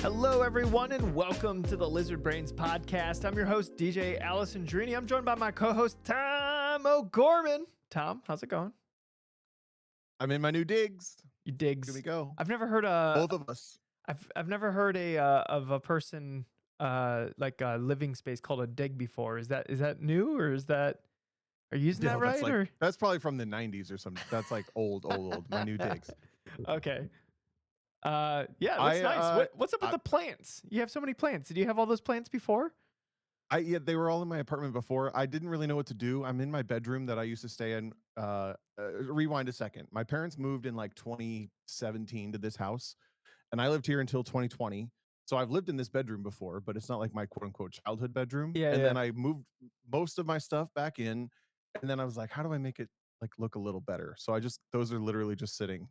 Hello, everyone, and welcome to the Lizard Brains podcast. I'm your host, DJ Alessandrini. I'm joined by my co-host, Tom O'Gorman. Tom, how's it going? I'm in my new digs. You Here we digs. go. I've never heard Both of us. I've never heard of a person like a living space called a dig before. Is that new, or are you using that right? Or That's probably from the 90s or something. That's like old. My new digs. Okay. Yeah, that's I nice. What's up with I, the plants? You have so many plants. Did you have all those plants before? yeah, they were all in my apartment before. I didn't really know what to do. I'm in my bedroom that I used to stay in. Rewind a second. My parents moved in like 2017 to this house, and I lived here until 2020. So I've lived in this bedroom before, but it's not like my quote unquote childhood bedroom. Yeah, And yeah. then I moved most of my stuff back in, and then I was like, how do I make it like look a little better? So those are literally just sitting.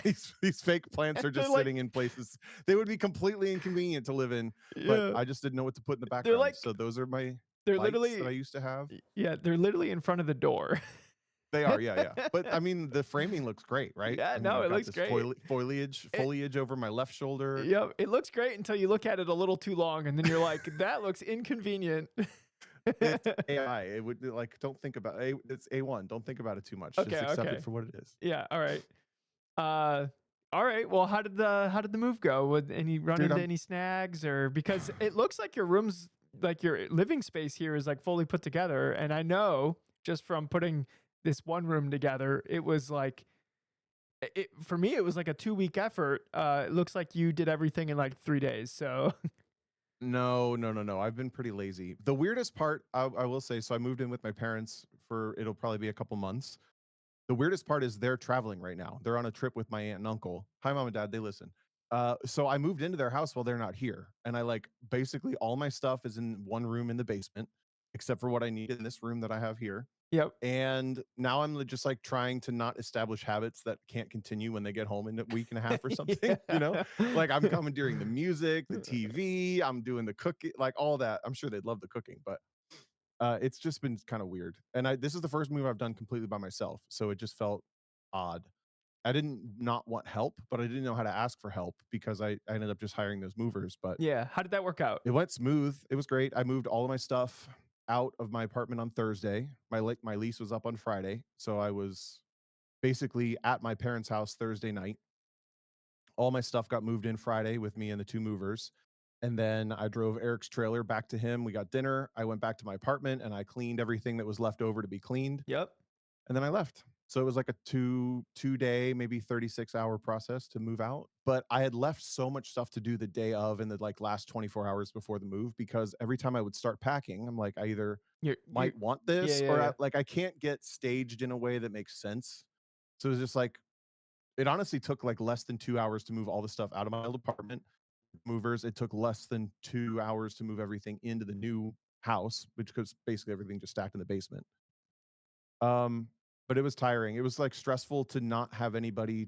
These fake plants are They're just like, sitting in places they would be completely inconvenient to live in, but yeah, I just didn't know what to put in the they're background. like, So those are my they're lights that literally, I used to have. yeah, they're literally in front of the door. They are, yeah. But I mean, the framing looks great, right? Yeah, I mean, no, I've it got looks this great. foliage over my left shoulder. Yep, it looks great until you look at it a little too long, and then you're like, that looks inconvenient. It's AI. It would like don't think about it. It's A1. Don't think about it too much. Just accept Okay. it for what it is. Yeah, all right. All right. Well, how did the move go? Would any run Dude, into I'm any snags, or because it looks like your room's like your living space here is like fully put together, and I know just from putting this one room together, it was like for me it was like a 2 week effort. It looks like you did everything in like 3 days. So no. I've been pretty lazy. The weirdest part, I will say, so I moved in with my parents for it'll probably be a couple months. The weirdest part is they're traveling right now. They're on a trip with my aunt and uncle. Hi, mom and dad. They listen. So I moved into their house while they're not here, and I like basically all my stuff is in one room in the basement, except for what I need in this room that I have here. yep. And now I'm just like trying to not establish habits that can't continue when they get home in a week and a half or something, Yeah. Like I'm commandeering the music, the TV, I'm doing the cooking, like all that. I'm sure they'd love the cooking, but it's just been kind of weird. And this is the first move I've done completely by myself, so it just felt odd. I didn't not want help, but I didn't know how to ask for help because I ended up just hiring those movers. But Yeah. How did that work out? it went smooth. It was great. I moved all of my stuff out of my apartment on Thursday. My lease was up on Friday, so I was basically at my parents' house Thursday night. All my stuff got moved in Friday with me and the two movers. And then I drove Eric's trailer back to him. We got dinner. I went back to my apartment and I cleaned everything that was left over to be cleaned. Yep. And then I left. So it was like a two day, maybe 36-hour process to move out. But I had left so much stuff to do the day of and the like last 24 hours before the move, because every time I would start packing, I'm like, I either You're might want yeah, this yeah, or yeah. like I can't get staged in a way that makes sense. So it was just like, it honestly took like less than 2 hours to move all the stuff out of my old apartment. Movers, it took less than 2 hours to move everything into the new house, which was basically everything just stacked in the basement. But it was tiring. It was like stressful to not have anybody.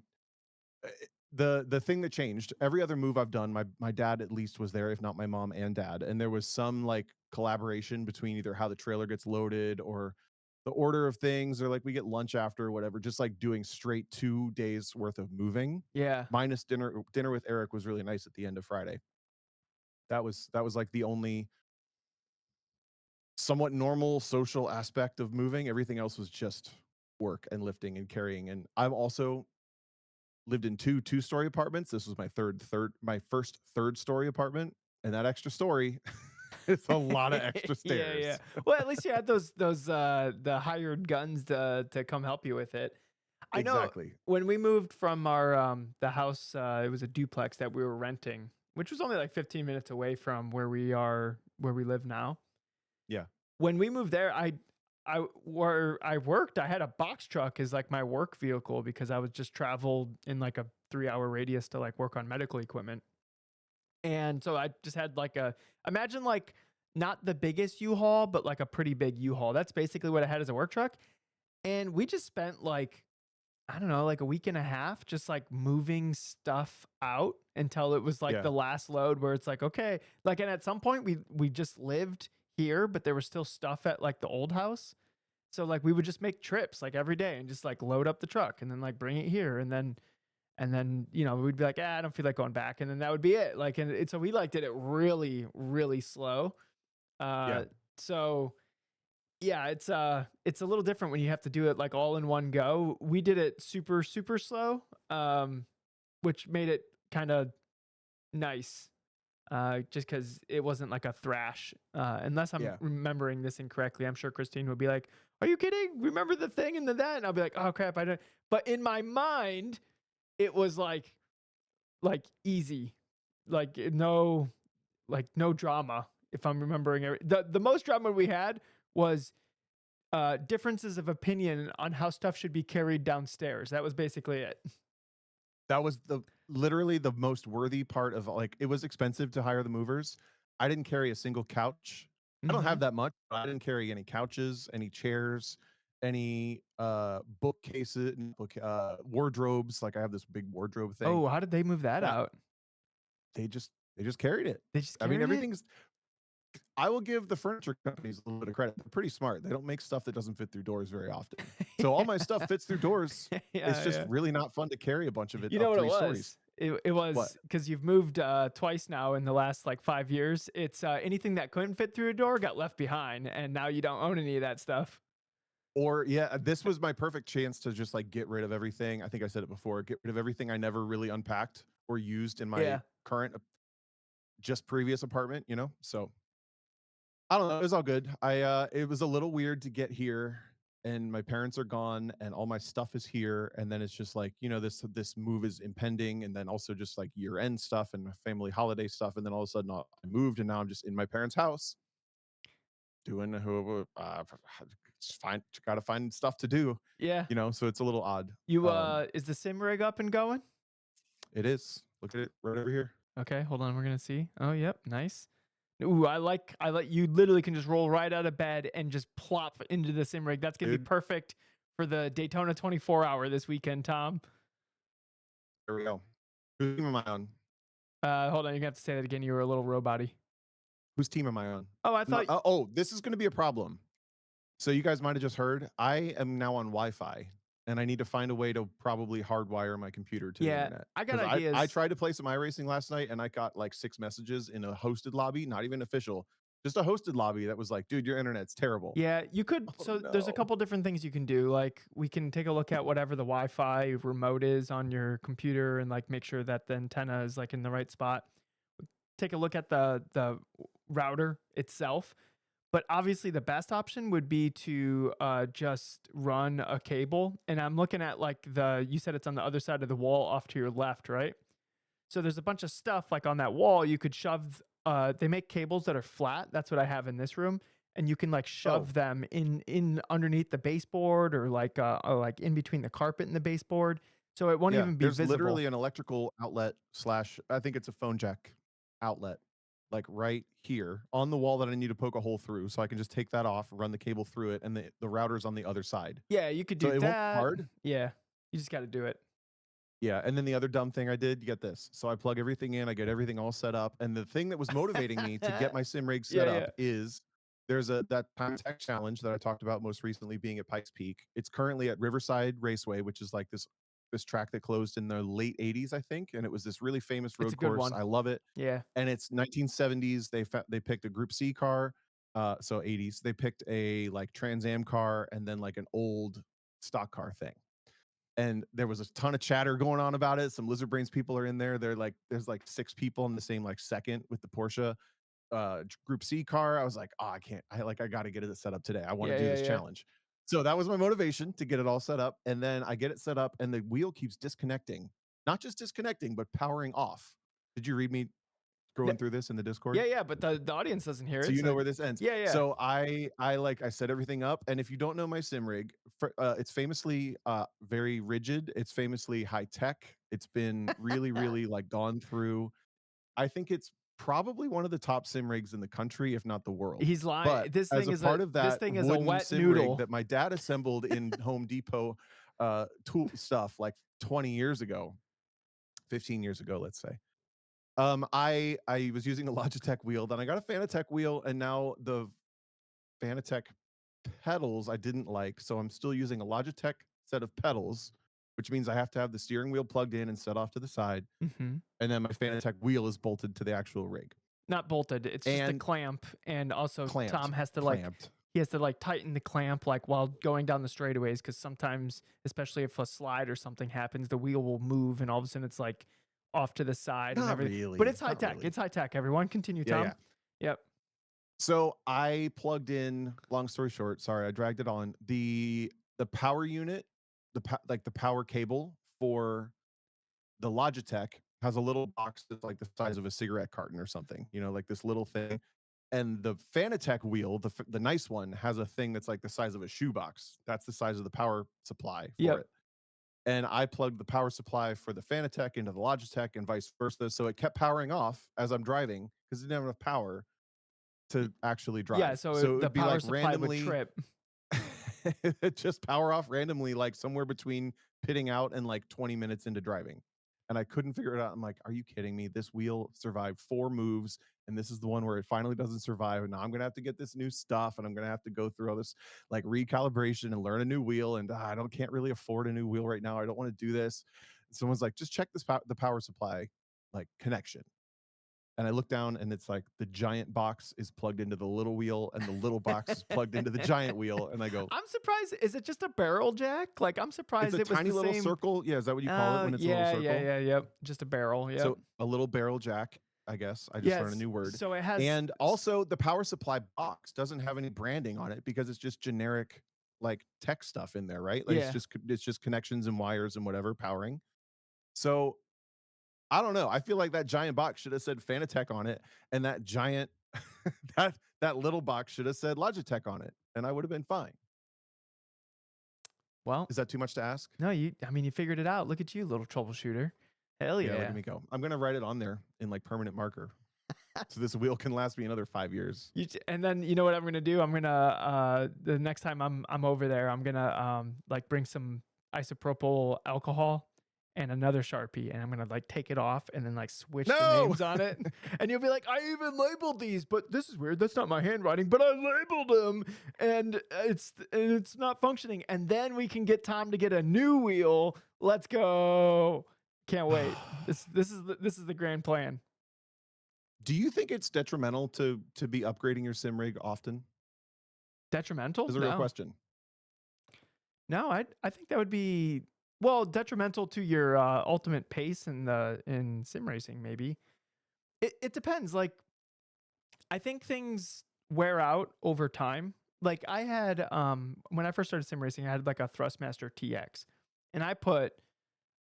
uh, the thing that changed, every other move I've done, my dad at least was there, if not my mom and dad, and there was some like collaboration between either how the trailer gets loaded or the order of things, or like we get lunch after or whatever, just like doing straight 2 days worth of moving Yeah. minus dinner with Eric was really nice at the end of Friday. That was like the only somewhat normal social aspect of moving. Everything else was just work and lifting and carrying. And I've also lived in two-story apartments. This was my first third-story apartment, and that extra story is a lot of extra Yeah. stairs. Well, at least you had those the hired guns to come help you with it. I know Exactly. when we moved from our the house, it was a duplex that we were renting, which was only like 15 minutes away from where we live now. Yeah. When we moved there, where I worked, I had a box truck as like my work vehicle because I was just traveled in like a 3 hour radius to like work on medical equipment. And so I just had like imagine like not the biggest U-Haul, but like a pretty big U-Haul. That's basically what I had as a work truck. And we just spent like, I don't know, like a week and a half just like moving stuff out until it was like Yeah. the last load where it's like, okay, like, and at some point we just lived here, but there was still stuff at like the old house. So like we would just make trips like every day and just like load up the truck and then like bring it here. And then And then, we'd be like, I don't feel like going back. And then that would be it. Like, so we like did it really, really slow. Yeah. Uh, so yeah, it's a little different when you have to do it like all in one go. We did it super, super slow, which made it kind of nice. Just because it wasn't like a thrash. Unless I'm Yeah. remembering this incorrectly, I'm sure Christine would be like, "Are you kidding? Remember the thing and the that?" And I'll be like, "Oh crap, I don't." But in my mind, it was like easy, no, like no drama. If I'm remembering the most drama we had was differences of opinion on how stuff should be carried downstairs. That was basically it. That was literally the most worthy part of, like, it was expensive to hire the movers. I didn't carry a single couch. I don't Hmm. have that much, but I didn't carry any couches, any chairs, any bookcases, wardrobes. Like I have this big wardrobe thing. Oh, how did they move that That out? they just carried it. They just I mean, carried it. everything's I will give the furniture companies a little bit of credit. They're pretty smart. They don't make stuff that doesn't fit through doors very often. So all my stuff fits through doors. Yeah, It's just yeah. really not fun to carry a bunch of it You know up what it 3 stories. was? It What? was because you've moved twice now in the last like 5 years. It's anything that couldn't fit through a door got left behind, and now you don't own any of that stuff. Or yeah, this was my perfect chance to just like get rid of everything. I think I said it before, get rid of everything I never really unpacked or used in my Yeah, current just previous apartment, you know? So I don't know, it was all good. It was a little weird to get here and my parents are gone and all my stuff is here and then it's just like, this move is impending and then also just like year-end stuff and family holiday stuff and then all of a sudden I moved and now I'm just in my parents' house doing who just find got to find stuff to do, yeah. so it's a little odd. You is the sim rig up and going? It is. Look at it right over here. Okay, hold on. We're gonna see. Oh, yep, nice. Ooh, I like you literally can just roll right out of bed and just plop into the sim rig. That's gonna be Dude, perfect for the Daytona 24 hour this weekend, Tom. there we go. Whose team am I on? Hold on, you're gonna have to say that again. You were a little roboty. Whose team am I on? Oh, I No, thought. this is gonna be a problem. So you guys might have just heard, I am now on Wi-Fi, and I need to find a way to probably hardwire my computer to the Yeah, internet. I got Because I ideas. tried to play some iRacing last night, and I got, like, 6 messages in a hosted lobby, not even official, just a hosted lobby that was like, "Dude, your internet's terrible." Yeah, you could. Oh, So there's a no. couple different things you can do. Like we can take a look at whatever the Wi-Fi remote is on your computer and like make sure that the antenna is like in the right spot. Take a look at the router itself. But obviously, the best option would be to just run a cable. And I'm looking at like you said it's on the other side of the wall off to your left, right? So there's a bunch of stuff like on that wall you could shove. They make cables that are flat. That's what I have in this room, and you can like Oh, shove them in underneath the baseboard or like in between the carpet and the baseboard, so it won't yeah, even be there's visible. literally an electrical outlet slash I think it's a phone jack outlet, like, right here on the wall that I need to poke a hole through, so I can just take that off, run the cable through it, and the router's on the other side. Yeah, you could So do it won't be that. hard. Yeah, you just got to do it. Yeah, and then the other dumb thing I did, you get this. So I plug everything in, I get everything all set up, and the thing that was motivating me to get my sim rig Yeah, set yeah. up is there's that time tech challenge that I talked about most recently being at Pikes Peak. It's currently at Riverside Raceway, which is like this track that closed in the late 80s, I think, and it was this really famous It's a road good course. one. I love it. Yeah. And it's 1970s. They picked a Group C car, so 80s. They picked a like Trans Am car and then like an old stock car thing and there was a ton of chatter going on about it. Some Lizard Brains people are in there. There's like 6 people in the same like second with the Porsche Group C car. I was like, oh, I can't. I got to get it set up today. I want to Yeah, do yeah, this yeah. challenge. So that was my motivation to get it all set up. And then I get it set up, and the wheel keeps disconnecting. Not just disconnecting, but powering off. Did you read me N- scrolling through this in the Discord? Yeah, yeah, but the audience doesn't hear So it. you know So where this ends. yeah, yeah. So I set everything up, and if you don't know my sim rig, it's famously very rigid. It's famously high tech. It's been really like gone through. I think it's probably one of the top sim rigs in the country, if not the world. He's lying. But as a part of This that thing is a wooden wet sim rig noodle. that my dad assembled in Home Depot tool stuff like 20 years ago, 15 years ago, let's say. I was using a Logitech wheel, then I got a Fanatec wheel, and now the Fanatec pedals I didn't like, so I'm still using a Logitech set of pedals which means I have to have the steering wheel plugged in and set off to the side, Hmm. and then my Fanatec wheel is bolted to the actual rig Not bolted. It's just a and clamp, and also Tom clamped. has to Clamped. he has to tighten the clamp while going down the straightaways, because sometimes, especially if a slide or something happens, the wheel will move and all of a sudden it's like off to the side and Not everything. really. But it's high Not tech. really. It's high tech. Everyone, continue, Yeah, Tom. yeah. Yep. So I plugged in. Long story short, sorry, I dragged it on the power unit, like the power cable for the Logitech has a little box that's like the size of a cigarette carton or something, like this little thing. And the Fanatec wheel, the nice one, has a thing that's like the size of a shoebox. That's the size of the power supply for Yep. it. And I plugged the power supply for the Fanatec into the Logitech and vice versa. So it kept powering off as I'm driving because it didn't have enough power to actually drive. Yeah. So So it the would be power like supply would randomly trip. just power off randomly, like somewhere between pitting out and like 20 minutes into driving. And I couldn't figure it out. I'm like, are you kidding me? This wheel survived 4 moves, and this is the one where it finally doesn't survive. And now I'm gonna have to get this new stuff, and I'm gonna have to go through all this like recalibration and learn a new wheel. And I can't really afford a new wheel right now. I don't want to do this. And someone's like, just check the power supply like connection. And I look down and it's like the giant box is plugged into the little wheel and the little box is plugged into the giant wheel. And I go, I'm surprised. Is it just a barrel jack? Like, I'm it's surprised a it was tiny the little same. circle. Yeah, is that what you call it when it's a little Yeah, circle? yeah, yep. Just a barrel. Yep. So a little barrel jack, I guess. I just learned a Yes. new word. So it has. And also the power supply box doesn't have any branding on it because it's just generic like tech stuff in there, right? Like Yeah. it's just connections and wires and whatever powering. So I don't know. I feel like that giant box should have said Fanatec on it, and that giant that little box should have said Logitech on it, and I would have been fine. Well, Is that too much to ask? no, you figured it out. Look at you, little troubleshooter. Hell Yeah, look yeah. at me go. I'm gonna write it on there in like permanent marker, so this wheel can last me another 5 years. And then you know what I'm gonna do? I'm gonna the next time I'm over there, I'm gonna like bring some isopropyl alcohol and another Sharpie, and I'm gonna like take it off and then like switch the No! names on it. And you'll be like, I even labeled these, but this is weird. That's not my handwriting, but I labeled them, and it's not functioning. And then we can get Tom to get a new wheel. Let's go. Can't wait. This is the grand plan. Do you think it's detrimental to be upgrading your sim rig often? Detrimental? Is a real No. question. No, I think that would be, well, detrimental to your ultimate pace in sim racing. Maybe it depends. Like, I think things wear out over time. Like, I had when I first started sim racing, I had like a Thrustmaster TX, and I put,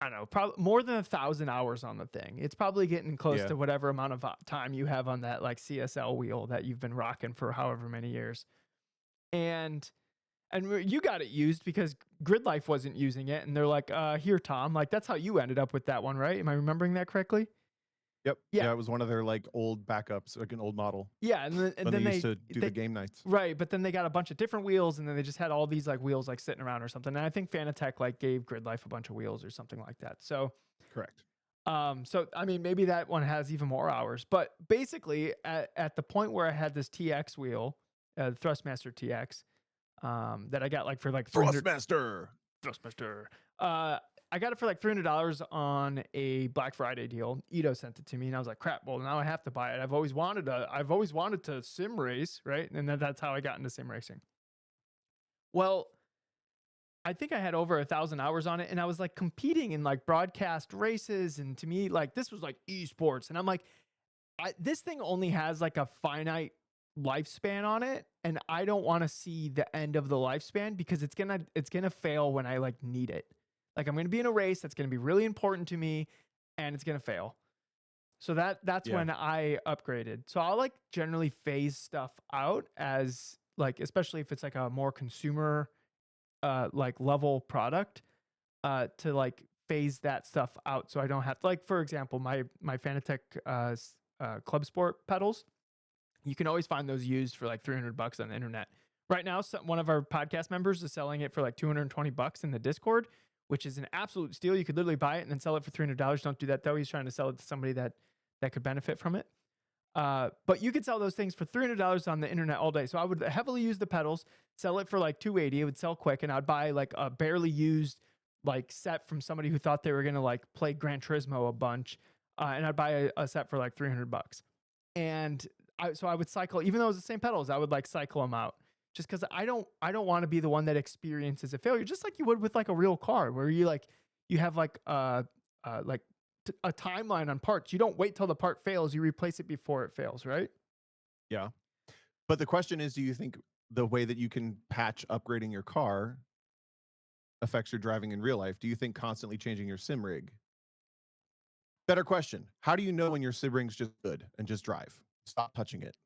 I don't know, probably more than 1,000 hours on the thing. It's probably getting close Yeah. to whatever amount of time you have on that like CSL wheel that you've been rocking for however many years. And you got it used because Grid Life wasn't using it, and they're like, here, Tom. Like, that's how you ended up with that one, right? Am I remembering that correctly? Yep. Yeah. Yeah, it was one of their like old backups, like an old model. Yeah, and When then they used to do they the game nights. right, but then they got a bunch of different wheels, and then they just had all these like wheels like sitting around or something. And I think Fanatec like gave Grid Life a bunch of wheels or something like that. So Correct. so I mean, maybe that one has even more hours. But basically, at the point where I had this TX wheel, the Thrustmaster TX, that I got like for like Thrustmaster. Thrustmaster. I got it for like $300 on a Black Friday deal. Ito sent it to me, and I was like, "Crap! Well, now I have to buy it. I've always wanted to sim race, right?" And then that's how I got into sim racing. Well, I think I had over 1,000 hours on it, and I was like competing in like broadcast races, and to me, like this was like esports, and I'm like, this thing only has like a finite lifespan on it, and I don't want to see the end of the lifespan because it's gonna fail when I like need it. Like, I'm gonna be in a race that's gonna be really important to me, and it's gonna fail. So that's Yeah. when I upgraded. So I'll like generally phase stuff out as like, especially if it's like a more consumer like level product, to like phase that stuff out so I don't have to, like, for example, my Fanatec Club Sport pedals. You can always find those used for like $300 on the internet. Right now, one of our podcast members is selling it for like $220 in the Discord, which is an absolute steal. You could literally buy it and then sell it for $300. Don't do that though. He's trying to sell it to somebody that could benefit from it. But you could sell those things for $300 on the internet all day. So I would heavily use the pedals, sell it for like $280. It would sell quick, and I'd buy like a barely used like set from somebody who thought they were gonna like play Gran Turismo a bunch, and I'd buy a set for like $300. And I would cycle, even though it was the same pedals, I would like cycle them out just because I don't want to be the one that experiences a failure, just like you would with like a real car, where you have like a timeline on parts. You don't wait till the part fails; you replace it before it fails, right? Yeah. But the question is, do you think the way that you can patch upgrading your car affects your driving in real life? Do you think constantly changing your sim rig? Better question. How do you know when your sim rig's just good and just drive? Stop touching it.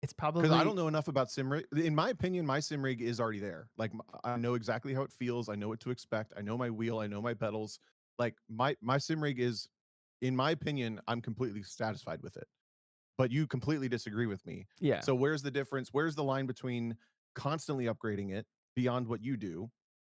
It's Because I don't probably know enough about sim rig. In my opinion, my sim rig is already there. Like I know exactly how it feels. I know what to expect. I know my wheel. I know my pedals. Like my sim rig is, in my opinion, I'm completely satisfied with it. But you completely disagree with me. yeah. So where's the difference? Where's the line between constantly upgrading it beyond what you do,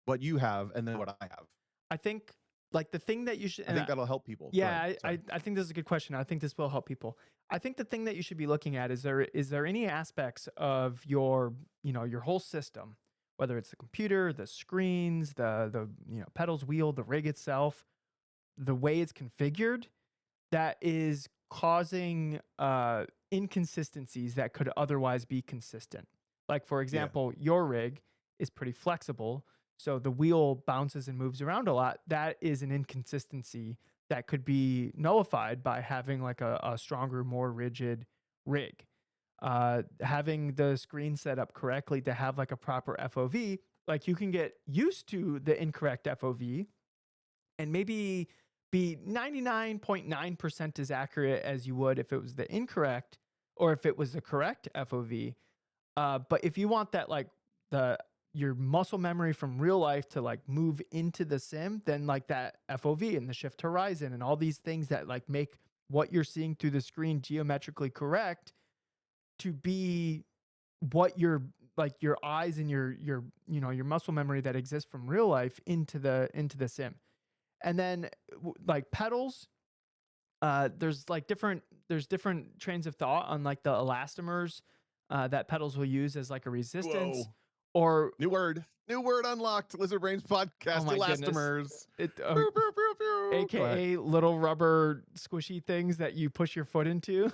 what you have, and then what I have? I think like the thing that you should, I think that'll help people. Go yeah, ahead. I Sorry. I think this is a good question. I think this will help people. I think the thing that you should be looking at is there any aspects of your, your whole system, whether it's the computer, the screens, the pedals, wheel, the rig itself, the way it's configured, that is causing inconsistencies that could otherwise be consistent. Like, for Yeah. example, your rig is pretty flexible, so the wheel bounces and moves around a lot. That is an inconsistency that could be nullified by having like a stronger, more rigid rig. Having the screen set up correctly to have like a proper FOV, like you can get used to the incorrect FOV and maybe be 99.9% as accurate as you would if it was the incorrect or if it was the correct FOV. But if you want that, like the your muscle memory from real life to like move into the sim, then like that FOV and the shift horizon and all these things that like make what you're seeing through the screen geometrically correct to be what your eyes and your muscle memory that exists from real life into the sim. And then like pedals, there's different trains of thought on like the elastomers that pedals will use as like a resistance, Whoa. or New word. New word unlocked. Lizard Brains oh podcast. my goodness, Elastomers. it Pew, pew, pew, pew. Go ahead. aka little rubber squishy things that you push your foot into.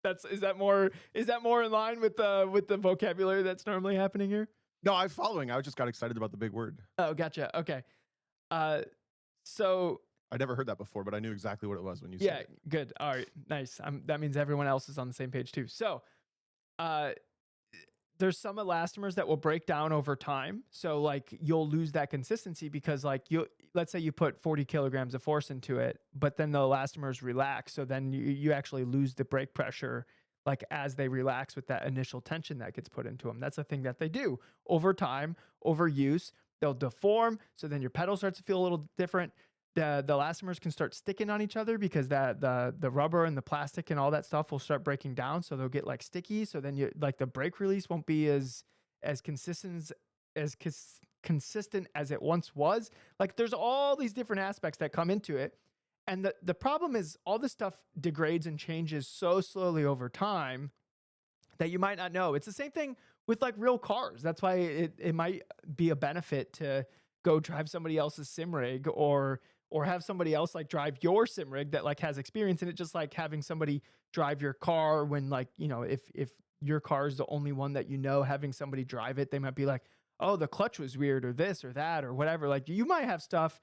That's is that more in line with the vocabulary that's normally happening here? No, I'm following. I just got excited about the big word. Oh, gotcha. Okay. Uh, so I never heard that before, but I knew exactly what it was when you said yeah, it. good. All right, nice. That means everyone else is on the same page too. So, uh, there's some elastomers that will break down over time. So, like, you'll lose that consistency because, like, let's say you put 40 kilograms of force into it, but then the elastomers relax. So then you actually lose the brake pressure, like as they relax with that initial tension that gets put into them. That's a thing that they do over time, over use. They'll deform. So then your pedal starts to feel a little different. The elastomers can start sticking on each other because that the rubber and the plastic and all that stuff will start breaking down, so they'll get like sticky. So then you like the brake release won't be as consistent consistent as it once was. Like there's all these different aspects that come into it, and the problem is all this stuff degrades and changes so slowly over time that you might not know. It's the same thing with like real cars. That's why it might be a benefit to go drive somebody else's sim rig or have somebody else like drive your sim rig that like has experience in it, just like having somebody drive your car when like, if your car is the only one that having somebody drive it, they might be like, oh, the clutch was weird or this or that or whatever. Like you might have stuff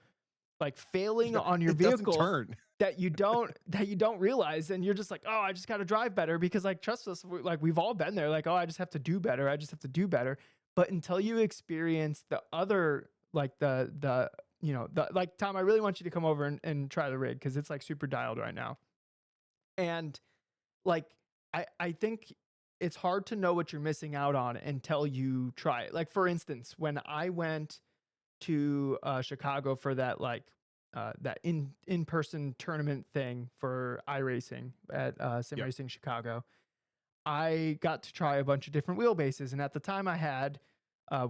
like failing on your It doesn't vehicle turn. that you don't realize, and you're just like, oh, I just got to drive better because like trust us, like we've all been there, like, oh, I just have to do better, I just have to do better. But until you experience the other, like the like, Tom, I really want you to come over and try the rig because it's like super dialed right now. And like I think it's hard to know what you're missing out on until you try it. Like for instance, when I went to Chicago for that that in-person tournament thing for iRacing at Sim Yep. Racing Chicago, I got to try a bunch of different wheelbases, and at the time I had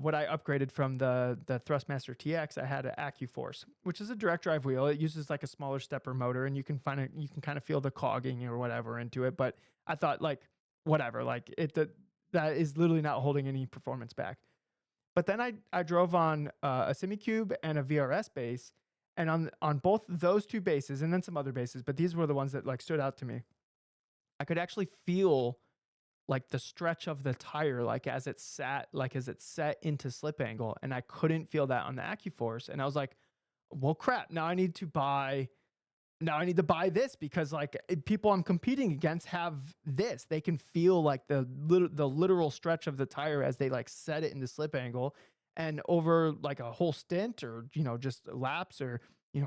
what I upgraded from the Thrustmaster TX. I had an AccuForce, which is a direct drive wheel. It uses like a smaller stepper motor, and you can kind of feel the cogging or whatever into it. But I thought like whatever, like that is literally not holding any performance back. But then I drove on a SimiCube and a VRS base, and on both those two bases, and then some other bases, but these were the ones that like stood out to me. I could actually feel like the stretch of the tire, like as it sat, like as it set into slip angle, and I couldn't feel that on the AccuForce, and I was like, well, crap. Now I need to buy this because like people I'm competing against have this. They can feel like the literal stretch of the tire as they like set it into slip angle, and over like a whole stint or just laps or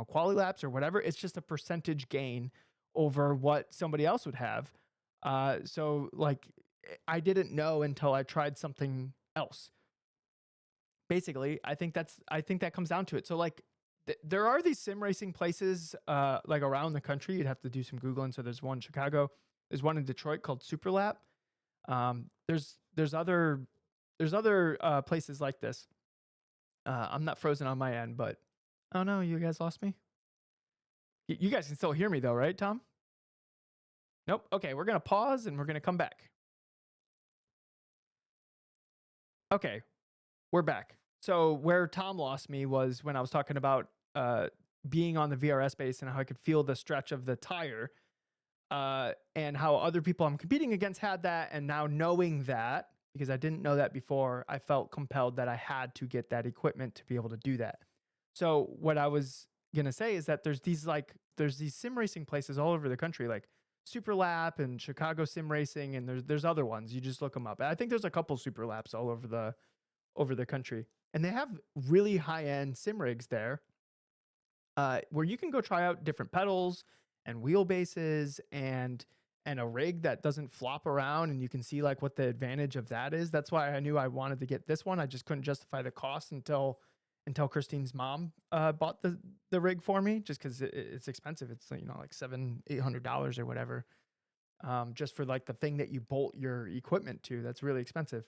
quality laps or whatever. It's just a percentage gain over what somebody else would have. So like I didn't know until I tried something else. Basically, I think that comes down to it. So like there are these sim racing places like around the country. You'd have to do some googling. So there's one in Chicago, there's one in Detroit called Superlap. There's other places like this. I'm not frozen on my end, but oh no, you guys lost me. You guys can still hear me though, right, Tom? Nope. Okay, we're gonna pause and we're gonna come back. Okay, we're back. So where Tom lost me was when I was talking about being on the VRS base and how I could feel the stretch of the tire, and how other people I'm competing against had that. And now knowing that, because I didn't know that before, I felt compelled that I had to get that equipment to be able to do that. So what I was gonna say is that there's these sim racing places all over the country, like Superlap and Chicago Sim Racing, and there's other ones. You just look them up. I think there's a couple Superlaps all over the country, and they have really high end sim rigs there, where you can go try out different pedals and wheelbases and a rig that doesn't flop around, and you can see like what the advantage of that is. That's why I knew I wanted to get this one. I just couldn't justify the cost until Christine's mom bought the rig for me, just because it's expensive. It's like $700-800 or whatever, just for like the thing that you bolt your equipment to. That's really expensive.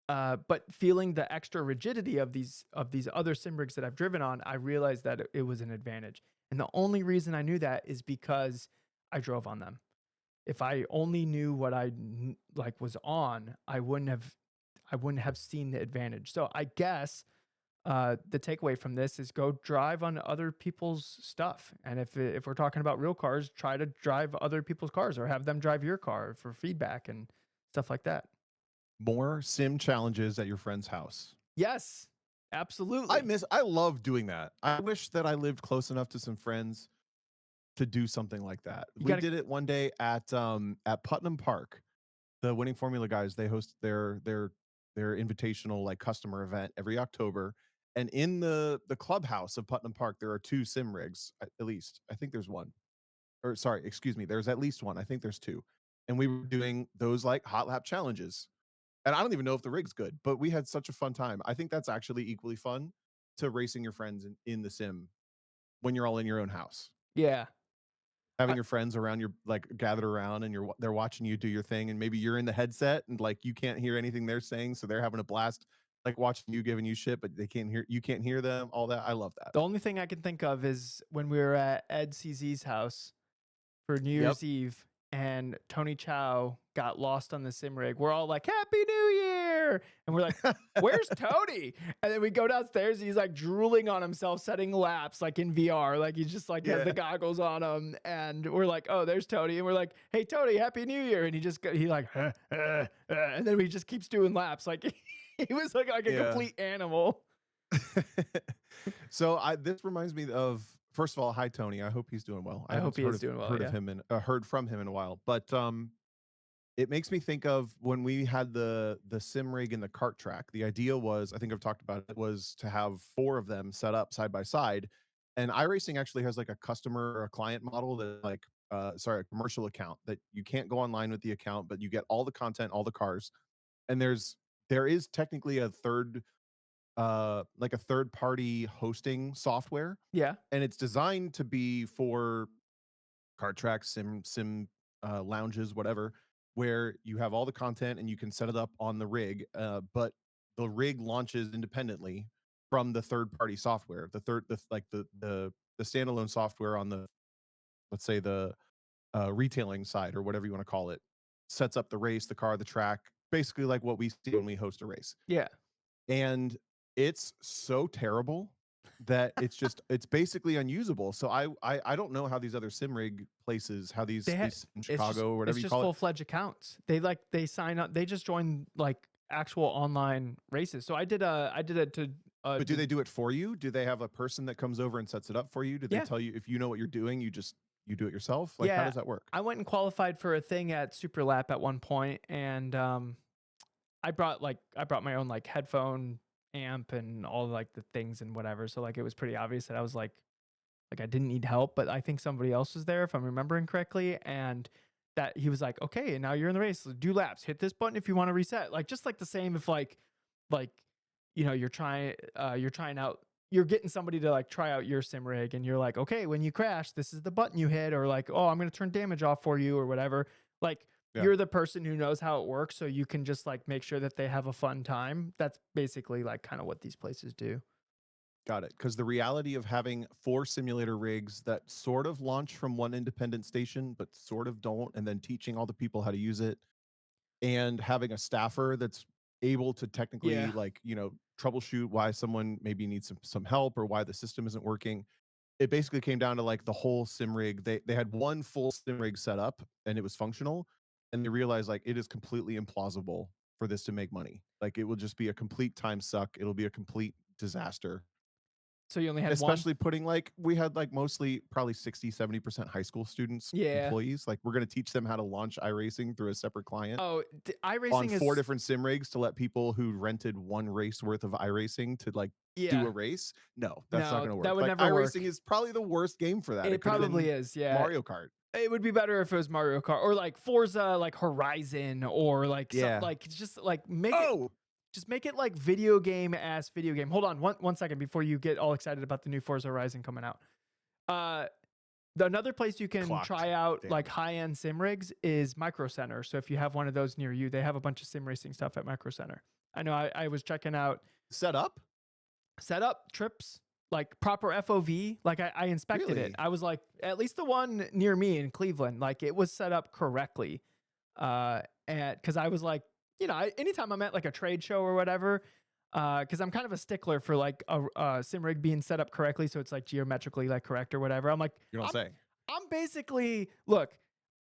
But feeling the extra rigidity of these other sim rigs that I've driven on, I realized that it was an advantage. And the only reason I knew that is because I drove on them. If I only knew what like was on, I wouldn't have seen the advantage. So I guess the takeaway from this is go drive on other people's stuff. And if we're talking about real cars, try to drive other people's cars or have them drive your car for feedback and stuff like that. More sim challenges at your friend's house. Yes, absolutely. I love doing that. I wish that I lived close enough to some friends to do something like that. You We gotta did it one day at Putnam Park. The Winning Formula guys, they host their invitational like customer event every October. And in the clubhouse of Putnam Park, there are two sim rigs, at least. I think there's one. Or sorry, excuse me, there's at least one. I think there's two. And we were doing those like hot lap challenges. And I don't even know if the rig's good, but we had such a fun time. I think that's actually equally fun to racing your friends in the sim when you're all in your own house. Yeah. Having I your friends around your like gathered around and they're watching you do your thing, and maybe you're in the headset and like you can't hear anything they're saying, so they're having a blast like watching you giving you shit, but you can't hear them, all that. I love that. the only thing I can think of is when we were at Ed CZ's house for New Yep. Year's Eve and Tony Chow got lost on the sim rig. We're all like, Happy New Year! And we're like, where's Tony? And then we go downstairs and he's like drooling on himself, setting laps like in VR. Like he just like has Yeah. the goggles on him. And we're like, oh, there's Tony. And we're like, hey, Tony, Happy New Year. And he like, and then he just keeps doing laps. Like he was like a Yeah. complete animal. So this reminds me of, first of all, hi Tony. I hope he's doing well. I haven't hope he is doing well. heard Yeah. of him and heard from him in a while. But it makes me think of when we had the sim rig and the kart track. The idea was, I think I've talked about it, was to have four of them set up side by side. And iRacing actually has like a customer or a client model that like sorry, a commercial account that you can't go online with the account, but you get all the content, all the cars. And there is technically a third party hosting software, Yeah. and it's designed to be for kart tracks, sim lounges, whatever, where you have all the content and you can set it up on the rig, but the rig launches independently from the third party software. The standalone software on the, let's say, the retailing side or whatever you want to call it, sets up the race, the car, the track, basically like what we see when we host a race. Yeah. and it's so terrible that it's basically unusable. So I don't know how these other sim rig places, how They ha these in Chicago or whatever it's you just call it. full-fledged accounts. They sign up, they just join, like, actual online races. So I did it But do to they do it for you? Do they have a person that comes over and sets it up for you? Do they yeah, tell you if you know what you're doing, you do it yourself? Like how yeah. does that work? I went and qualified for a thing at Superlap at one point, and, I brought my own, like, headphone amp and all, like, the things and whatever, so, like, it was pretty obvious that I was, like, I didn't need help, but I think somebody else was there, if I'm remembering correctly, and that he was like, "Okay, and now you're in the race. Do laps. Hit this button if you wanna reset." Like, just like the same if, like, you're trying out you're getting somebody to, like, try out your sim rig, and you're like, "Okay, when you crash, this is the button you hit," or like, "Oh, I'm gonna turn damage off for you," or whatever. Like, Yeah. you're the person who knows how it works, so you can just, like, make sure that they have a fun time. That's basically, like, kinda what these places do. Got it. Because the reality of having 4 simulator rigs that sort of launch from one independent station, but sort of don't, and then teaching all the people how to use it, and having a staffer that's able to technically, Yeah. like, troubleshoot why someone maybe needs some help or why the system isn't working. It basically came down to, like, the whole sim rig. They had 1 full sim rig set up, and it was functional, and they realized, like, it is completely implausible for this to make money. Like, it will just be a complete time suck. It'll be a complete disaster. So you only had 1? Especially putting, like, we had, like, mostly probably 60-70% high school students, Yeah. employees. Like, we're gonna teach them how to launch iRacing through a separate client Oh, on iRacing 4 is different sim rigs to let people who rented 1 race worth of iRacing to, like, do yeah. a race. No, that's not No, gonna that work. would Like, never iRacing work. is probably the worst game for that. It It could have probably been is, yeah. Mario Kart. It would be better if it was Mario Kart or like Forza, like Horizon, or like some Yeah. like just like make it Oh! just make it like video game ass video game. Hold on one second before you get all excited about the new Forza Horizon coming out. Uh another place you can Clocked. try out Damn. like high end sim rigs is Micro Center. So if you have one of those near you, they have a bunch of sim racing stuff at Micro Center. I know I was checking out Set up? setup trips, like proper FOV. Like I inspected it. Really? I was like, at least the one near me in Cleveland, like it was set up correctly. And because I was like, anytime I'm at like a trade show or whatever, because I'm kind of a stickler for like a sim rig being set up correctly, so it's like geometrically like correct or whatever. I'm like, You don't I'm say. I'm basically look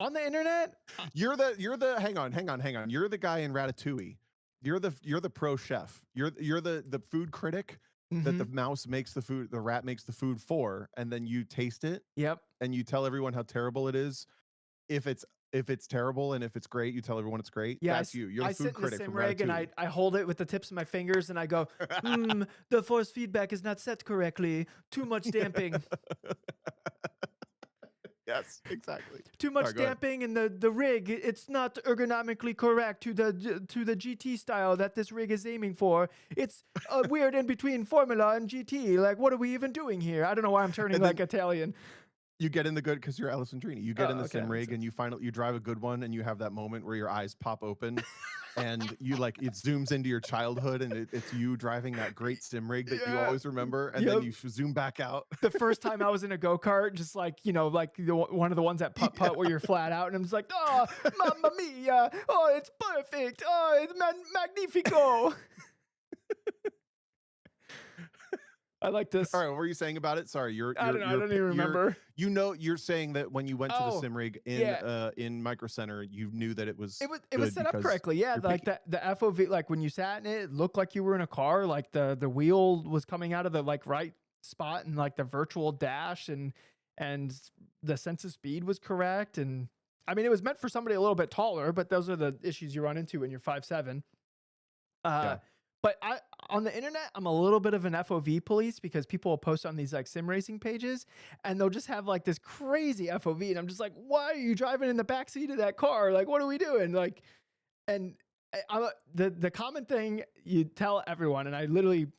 on the internet. You're the hang on. You're the guy in Ratatouille. You're the pro chef. You're the food critic that the Mhm. mouse makes the food, the rat makes the food for, and then you taste it Yep. and you tell everyone how terrible it is. If it's terrible and if it's great, you tell everyone it's great. Yeah, That's you. You're the I food sit in the critic sim from rig and Ratatouille. I hold it with the tips of my fingers and I go, the force feedback is not set correctly. Too much damping. Yes, exactly. Too much Sorry, go ahead. damping in the rig. It's not ergonomically correct to the GT style that this rig is aiming for. It's a weird in between Formula and GT. Like, what are we even doing here? I don't know why I'm turning And like then Italian. you get in the good because you're Alessandrini. You get in Oh, the okay, sim that makes rig and sense. you drive a good one and you have that moment where your eyes pop open and you like it zooms into your childhood and it's you driving that great sim rig that you Yeah. always remember and then Yep. you zoom back out. The first time I was in a go kart, just like like one of the ones at putt Yeah. putt where you're flat out, and I'm just like, oh, mamma mia, oh, it's perfect, oh, it's magnifico. I like All this. right, what were you saying about it? Sorry, I don't know. I don't even remember. you're saying that when you went to the Oh, sim rig yeah. in Micro Center, you knew that it was It was good set up because correctly. Yeah, you're like picky. the FOV, like when you sat in it, it looked like you were in a car. Like the wheel was coming out of the like right spot and like the virtual dash, and the sense of speed was correct. And I mean, it was meant for somebody a little bit taller, but those are the issues you run into when you're 5'7". Uh, Yeah. but I on the internet, I'm a little bit of an FOV police because people will post on these like sim racing pages and they'll just have like this crazy FOV, and I'm just like, why are you driving in the back seat of that car? Like, what are we doing? Like, and the common thing you tell everyone, and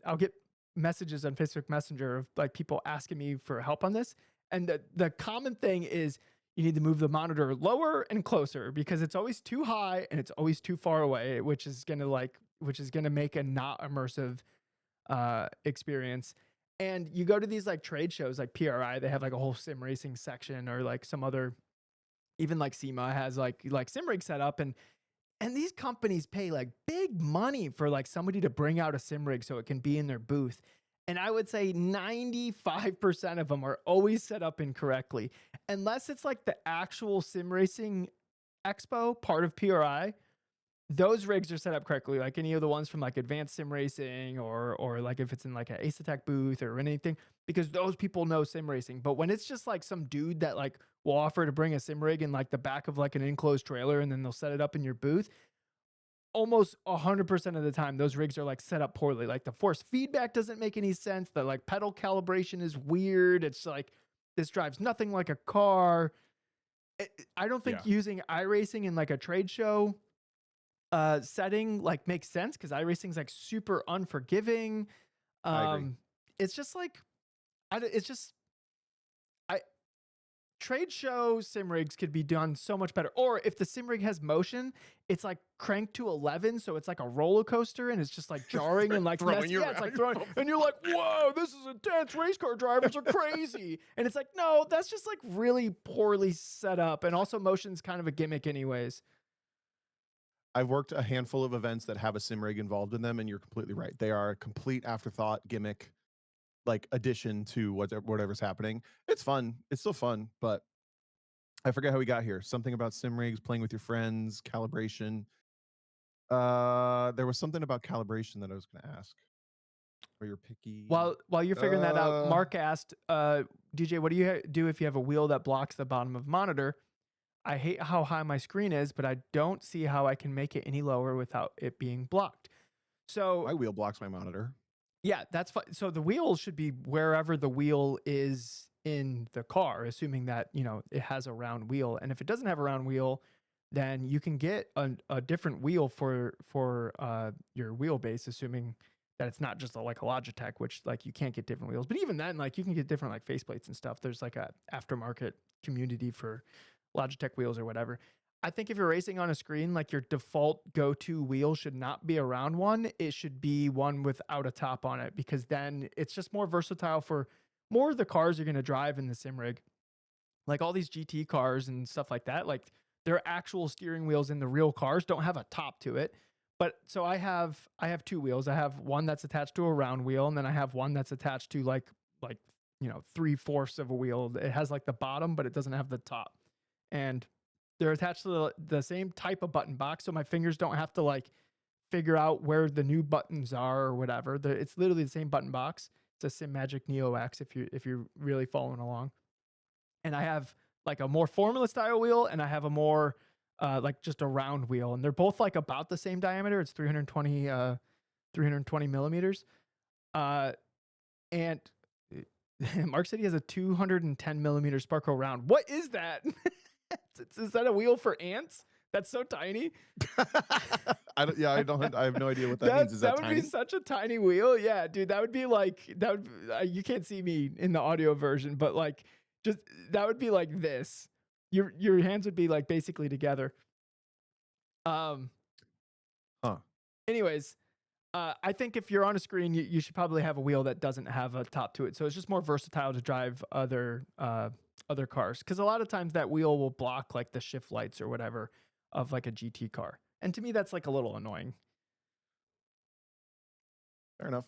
I'll get messages on Facebook Messenger of like people asking me for help on this, and the common thing is you need to move the monitor lower and closer because it's always too high and it's always too far away, which is gonna make a not immersive experience. And you go to these like trade shows like PRI, they have like a whole sim racing section, or like some other, even like SEMA has like sim rig set up, and And these companies pay like big money for like somebody to bring out a sim rig so it can be in their booth. And I would say 95% of them are always set up incorrectly. Unless it's like the actual sim racing expo part of PRI, those rigs are set up correctly, like any of the ones from like Advanced Sim Racing or like if it's in like an Ace Attack booth or anything, because those people know sim racing. But when it's just like some dude that like will offer to bring a sim rig in like the back of like an enclosed trailer and then they'll set it up in your booth, almost 100% of the time those rigs are like set up poorly. Like the force feedback doesn't make any sense. The like pedal calibration is weird. It's like this drives nothing like a car. I don't think Yeah, using iRacing in like a trade show setting like makes sense because iRacing's like super unforgiving. I agree. Um, it's just like it's just I trade show sim rigs could be done so much better. Or if the sim rig has motion, it's like cranked to 11, so it's like a roller coaster and it's just like jarring and like Throwing messy. you Yeah, it's around. like throwing, and you're like, whoa, this is intense. Race car drivers are crazy. And it's like, no, that's just like really poorly set up. And also, motion's kind of a gimmick, anyways. I've worked a handful of events that have a sim rig involved in them, and you're completely right. They are a complete afterthought gimmick, like addition to whatever's happening. It's fun. It's still fun, but I forget how we got here. Something about sim rigs, playing with your friends, calibration. There was something about calibration that I was going to ask. Or you're picky. While you're figuring that out, Uh, Mark asked, DJ, what do you do if you have a wheel that blocks the bottom of monitor? I hate how high my screen is, but I don't see how I can make it any lower without it being blocked. So my wheel blocks my monitor. yeah, that's fine. So the wheel should be wherever the wheel is in the car, assuming that, you know, it has a round wheel. And if it doesn't have a round wheel, then you can get a different wheel for your wheelbase, assuming that it's not just like a Logitech, which like you can't get different wheels. But even then, like you can get different like faceplates and stuff. There's like a aftermarket community for Logitech wheels or whatever. I think if you're racing on a screen, like your default go-to wheel should not be a round one. It should be one without a top on it because then it's just more versatile for more of the cars you're going to drive in the sim rig. Like all these GT cars and stuff like that, like their actual steering wheels in the real cars don't have a top to it. But so I have two wheels. I have one that's attached to a round wheel, and then I have one that's attached to like you know 3/4 of a wheel. It has like the bottom, but it doesn't have the top. And they're attached to the same type of button box, so my fingers don't have to like figure out where the new buttons are or whatever. It's literally the same button box. It's a SimMagic Neo X if you're really following along. And I have like a more Formula style wheel, and I have a more like just a round wheel, and they're both like about the same diameter. It's 320 millimeters. Uh, and Mark said he has a 210 millimeter Sparco round. What is that? Is that a wheel for ants? That's so tiny. I don't. Yeah, I don't. I have no idea what that means. Is that would tiny? be such a tiny wheel. Yeah, dude, that would be like that would you can't see me in the audio version, but like just that would be like this. Your hands would be like basically together. Um Huh. anyways, I think if you're on a screen, you should probably have a wheel that doesn't have a top to it. So it's just more versatile to drive other cars. Because a lot of times that wheel will block like the shift lights or whatever of like a GT car. And to me, that's like a little annoying. Fair enough.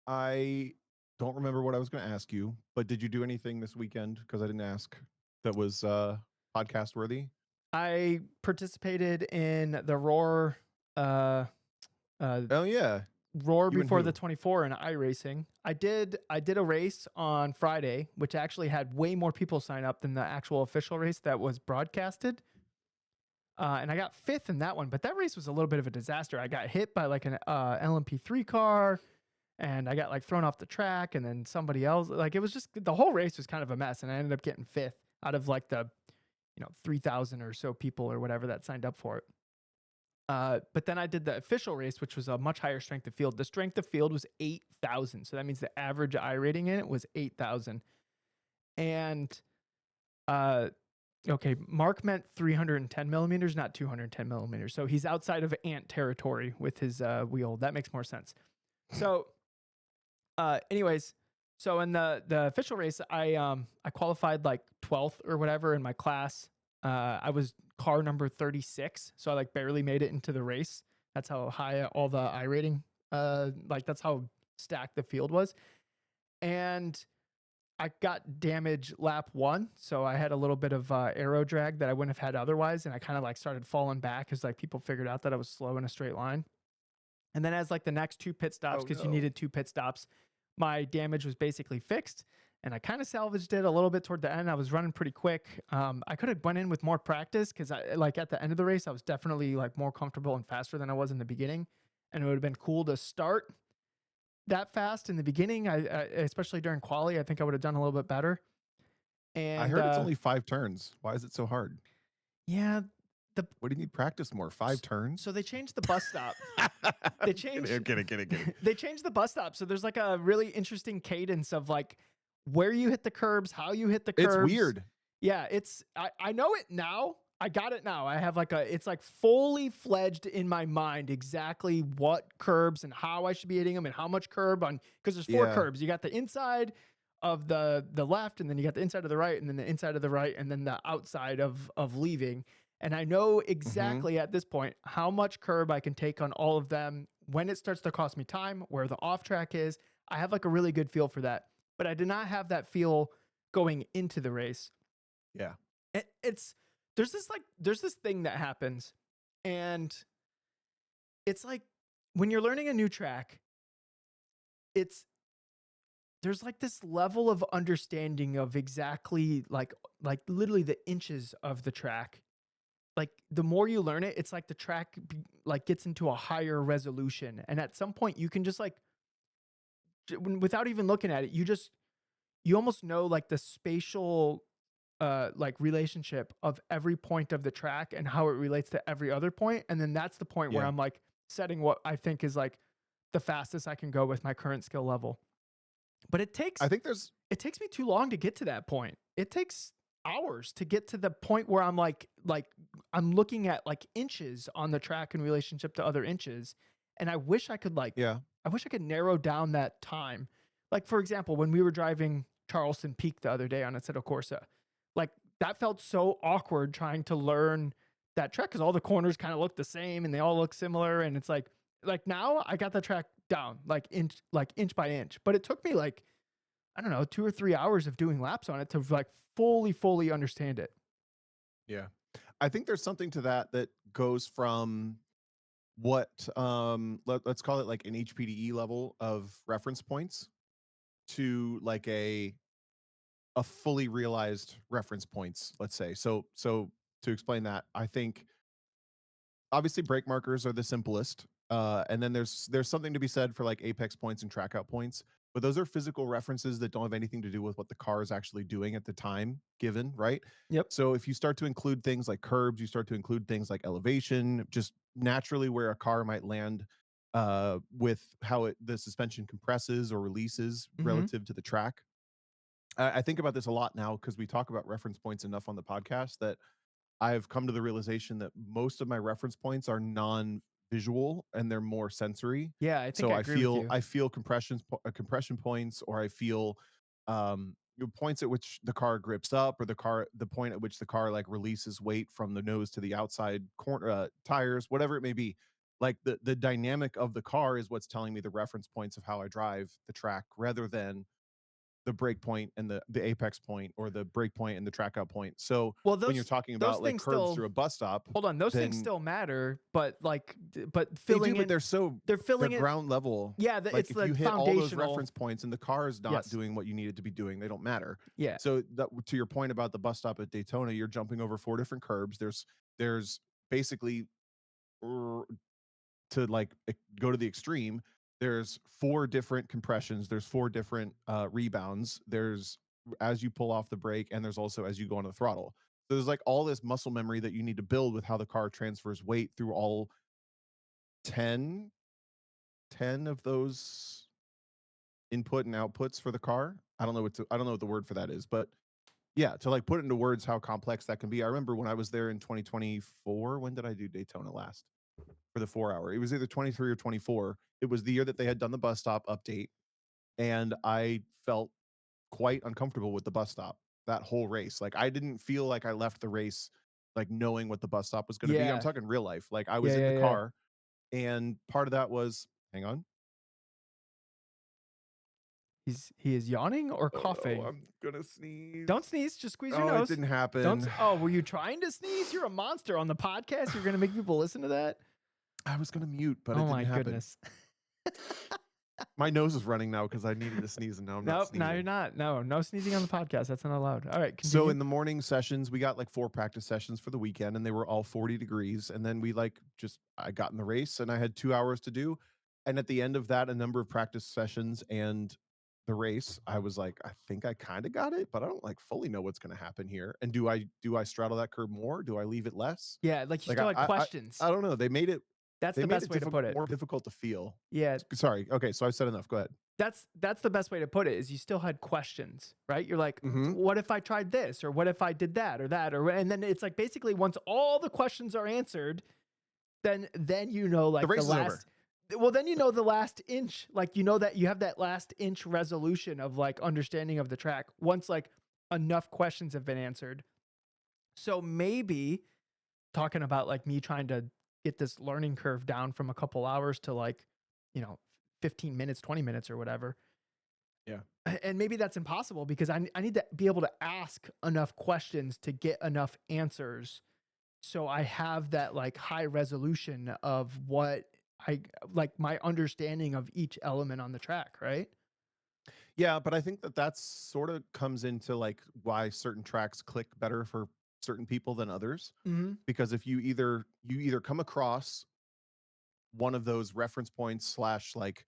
I don't remember what I was going to ask you, but did you do anything this weekend? Because I didn't ask. That was podcast worthy. I participated in the Roar Oh yeah, Roar you and before who? the 24 in iRacing. I did a race on Friday, which actually had way more people sign up than the actual official race that was broadcasted. And I got fifth in that one, but that race was a little bit of a disaster. I got hit by like an LMP3 car, and I got like thrown off the track, and then somebody else. Like it was just the whole race was kind of a mess, and I ended up getting fifth out of like the 3,000 or so people or whatever that signed up for it. But then I did the official race, which was a much higher strength of field. The strength of field was 8,000. So that means the average I rating in it was 8,000. And okay, Mark meant 310 millimeters, not 210 millimeters. So he's outside of ant territory with his wheel. That makes more sense. So, anyways, so in the official race, I qualified like 12th or whatever in my class. I was car number 36, so I like barely made it into the race. That's how high all the I rating, like that's how stacked the field was. And I got damage lap one, so I had a little bit of aero drag that I wouldn't have had otherwise, and I kind of like started falling back as like people figured out that I was slow in a straight line. And then as like the next two pit stops, Oh because you no. needed two pit stops, my damage was basically fixed. And I kind of salvaged it a little bit toward the end. I was running pretty quick. I could have went in with more practice because I like at the end of the race, I was definitely like more comfortable and faster than I was in the beginning. And it would have been cool to start that fast in the beginning. Especially during quali, I think I would have done a little bit better. I And heard it's only 5 turns. Why is it so hard? yeah, the What do you need practice more? 5 turns? so they changed the bus stop. They I'm changed kidding. they changed the bus stop. So there's like a really interesting cadence of like where you hit the curbs, how you hit the It's curbs. weird. Yeah, I know it now. I got it now. I have like it's like fully fledged in my mind exactly what curbs and how I should be hitting them and how much curb on, because there's four Yeah. curbs. You got the inside of the left, and then you got the inside of the right, and then the inside of the right, and then the outside of leaving. And I know Mhm. exactly at this point how much curb I can take on all of them when it starts to cost me time, where the off track is. I have like a really good feel for that. But I did not have that feel going into the race. Yeah. It's there's this thing that happens, and it's like when you're learning a new track, it's there's like this level of understanding of exactly like literally the inches of the track. Like the more you learn it, it's like the track like gets into a higher resolution, and at some point you can just like without even looking at it, you almost know like the spatial like relationship of every point of the track and how it relates to every other point. And then that's the point where Yeah. I'm like setting what I think is like the fastest I can go with my current skill level. But I think there's it takes me too long to get to that point. It takes hours to get to the point where I'm like I'm looking at like inches on the track in relationship to other inches. And yeah. I wish I could narrow down that time. Like for example, when we were driving Charleston Peak the other day on Assetto Corsa, like that felt so awkward trying to learn that track because all the corners kind of look the same and they all look similar. And it's like now I got the track down like inch by inch, but it took me like I don't know 2 or 3 hours of doing laps on it to like fully understand it. Yeah. I think there's something to that that goes from what let's call it like an HPDE level of reference points to like a fully realized reference points, let's say. So to explain that, I think obviously brake markers are the simplest. And then there's something to be said for like apex points and track out points, but those are physical references that don't have anything to do with what the car is actually doing at the time given, right? Yep. So if you start to include things like curbs, you start to include things like elevation, just naturally where a car might land with how the suspension compresses or releases Hmm. relative to the track. I think about this a lot now because we talk about reference points enough on the podcast that I've come to the realization that most of my reference points are non-visual and they're more sensory. Yeah, I think So I agree with you. I feel compression points, or I feel points at which the car grips up, or the point at which the car like releases weight from the nose to the outside corner tires, whatever it may be. Like the dynamic of the car is what's telling me the reference points of how I drive the track, rather than the break point and the apex point, or the break point and the track out point. So Well, when you're talking those about like things curbs still through a bus stop, hold on. Those things then still matter, but like but they do, filling but in they're they're filling it. ground level. Yeah, Like it's if you like hit all those foundational. reference points and the car is not Yes. doing what you need it to be doing, they don't matter. Yeah. So that, to your point about the bus stop at Daytona, you're jumping over 4 different curbs. There's basically to like go to the extreme, there's 4 different compressions, there's 4 different rebounds, there's as you pull off the brake, and there's also as you go on the throttle. So there's like all this muscle memory that you need to build with how the car transfers weight through all 10 10 of those input and outputs for the car. I don't know what the word for that is, but yeah, to like put it into words how complex that can be. I remember when I was there in 2024. When did I do Daytona last? For the 4 hour. It was either 23 or 24. It was the year that they had done the bus stop update. And I felt quite uncomfortable with the bus stop that whole race. Like I didn't feel like I left the race like knowing what the bus stop was going to be. I'm Yeah. talking real life. Like I Yeah, was in yeah, the yeah. car, and part of that was, hang on. He is yawning or Oh no, coughing? I'm gonna sneeze. Don't sneeze, just squeeze your Oh, it nose. didn't Don't happen. oh, were you trying to sneeze? You're a monster on the podcast. You're gonna make people listen to that? I was gonna mute, but Oh it didn't my happen. goodness. My nose is running now because I needed to sneeze, and now I'm not Nope, no, you're sneezing. not. No, no sneezing on the podcast. That's not allowed. All right, So continue. in the morning sessions, we got like 4 practice sessions for the weekend, and they were all 40 degrees. And then we like just I got in the race, and I had 2 hours to do. And at the end of that, a number of practice sessions and the race, I was like, I think I kind of got it, but I don't like fully know what's going to happen here. And do I straddle that curve more? Do I leave it less? Yeah, like you Like still had questions. I don't know. They made it That's they the made best it way to put it. more difficult to feel. Yeah, Sorry. Okay, so I've said enough. Go ahead. that's the best way to put it is you still had questions, right? You're like, Mhm. what if I tried this or what if I did that or that or and then it's like basically once all the questions are answered, then you know The like the race is over. last well then you know the last inch, like you know that you have that last inch resolution of like understanding of the track once like enough questions have been answered. So maybe talking about like me trying to get this learning curve down from a couple hours to like, you know, 15 minutes, 20 minutes or whatever. Yeah. And maybe that's impossible because I need to be able to ask enough questions to get enough answers. So I have that like high resolution of what I like my understanding of each element on the track, right? Yeah, but I think that that's sort of comes into like why certain tracks click better for certain people than others. Hmm. Because if you either come across one of those reference points slash like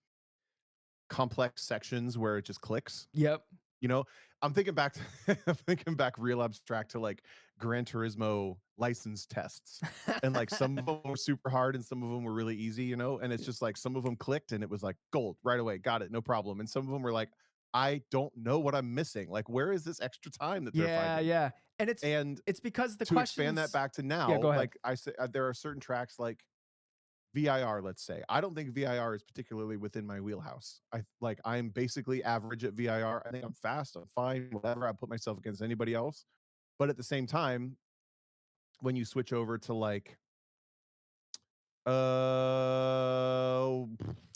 complex sections where it just clicks, Yep. you know, I'm thinking back to I'm thinking back real abstract to like Gran Turismo license tests. And like some of them were super hard and some of them were really easy, you know, and it's just like some of them clicked and it was like gold right away, got it, no problem. And some of them were like, I don't know what I'm missing. Like, where is this extra time that they're Yeah, finding? yeah. And And it's because the to expand that questions. back to Yeah, now, go ahead. like I say, there are certain tracks like VIR, let's say. I don't think VIR is particularly within my wheelhouse. I'm basically average at VIR. I think I'm fast, I'm fine, whatever. I put myself against anybody else. But at the same time, when you switch over to uh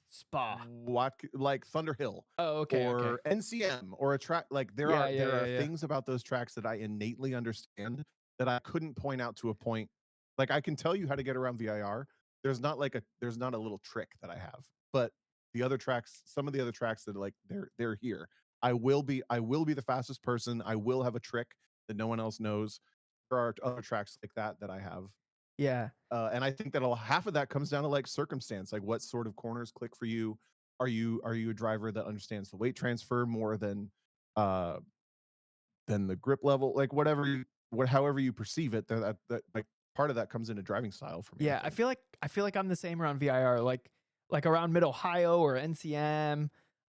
Spa. what like Thunderhill Oh, okay, okay. or NCM or a track, like Yeah, yeah, there yeah, are yeah. things about those tracks that I innately understand that I couldn't point out to a point. Like I can tell you how to get around VIR. There's not a little trick that I have. But the other tracks, some of the other tracks that are like they're here. I will be the fastest person. I will have a trick that no one else knows. There are other tracks like that that I have. Yeah. And I think that half of that comes down to like circumstance, like what sort of corners click for you. Are you a driver that understands the weight transfer more uh than the grip level? Like however you perceive it, that like part of that comes into driving style for me, I Yeah, think. I feel like I'm the same around VIR, like around Mid Ohio or NCM,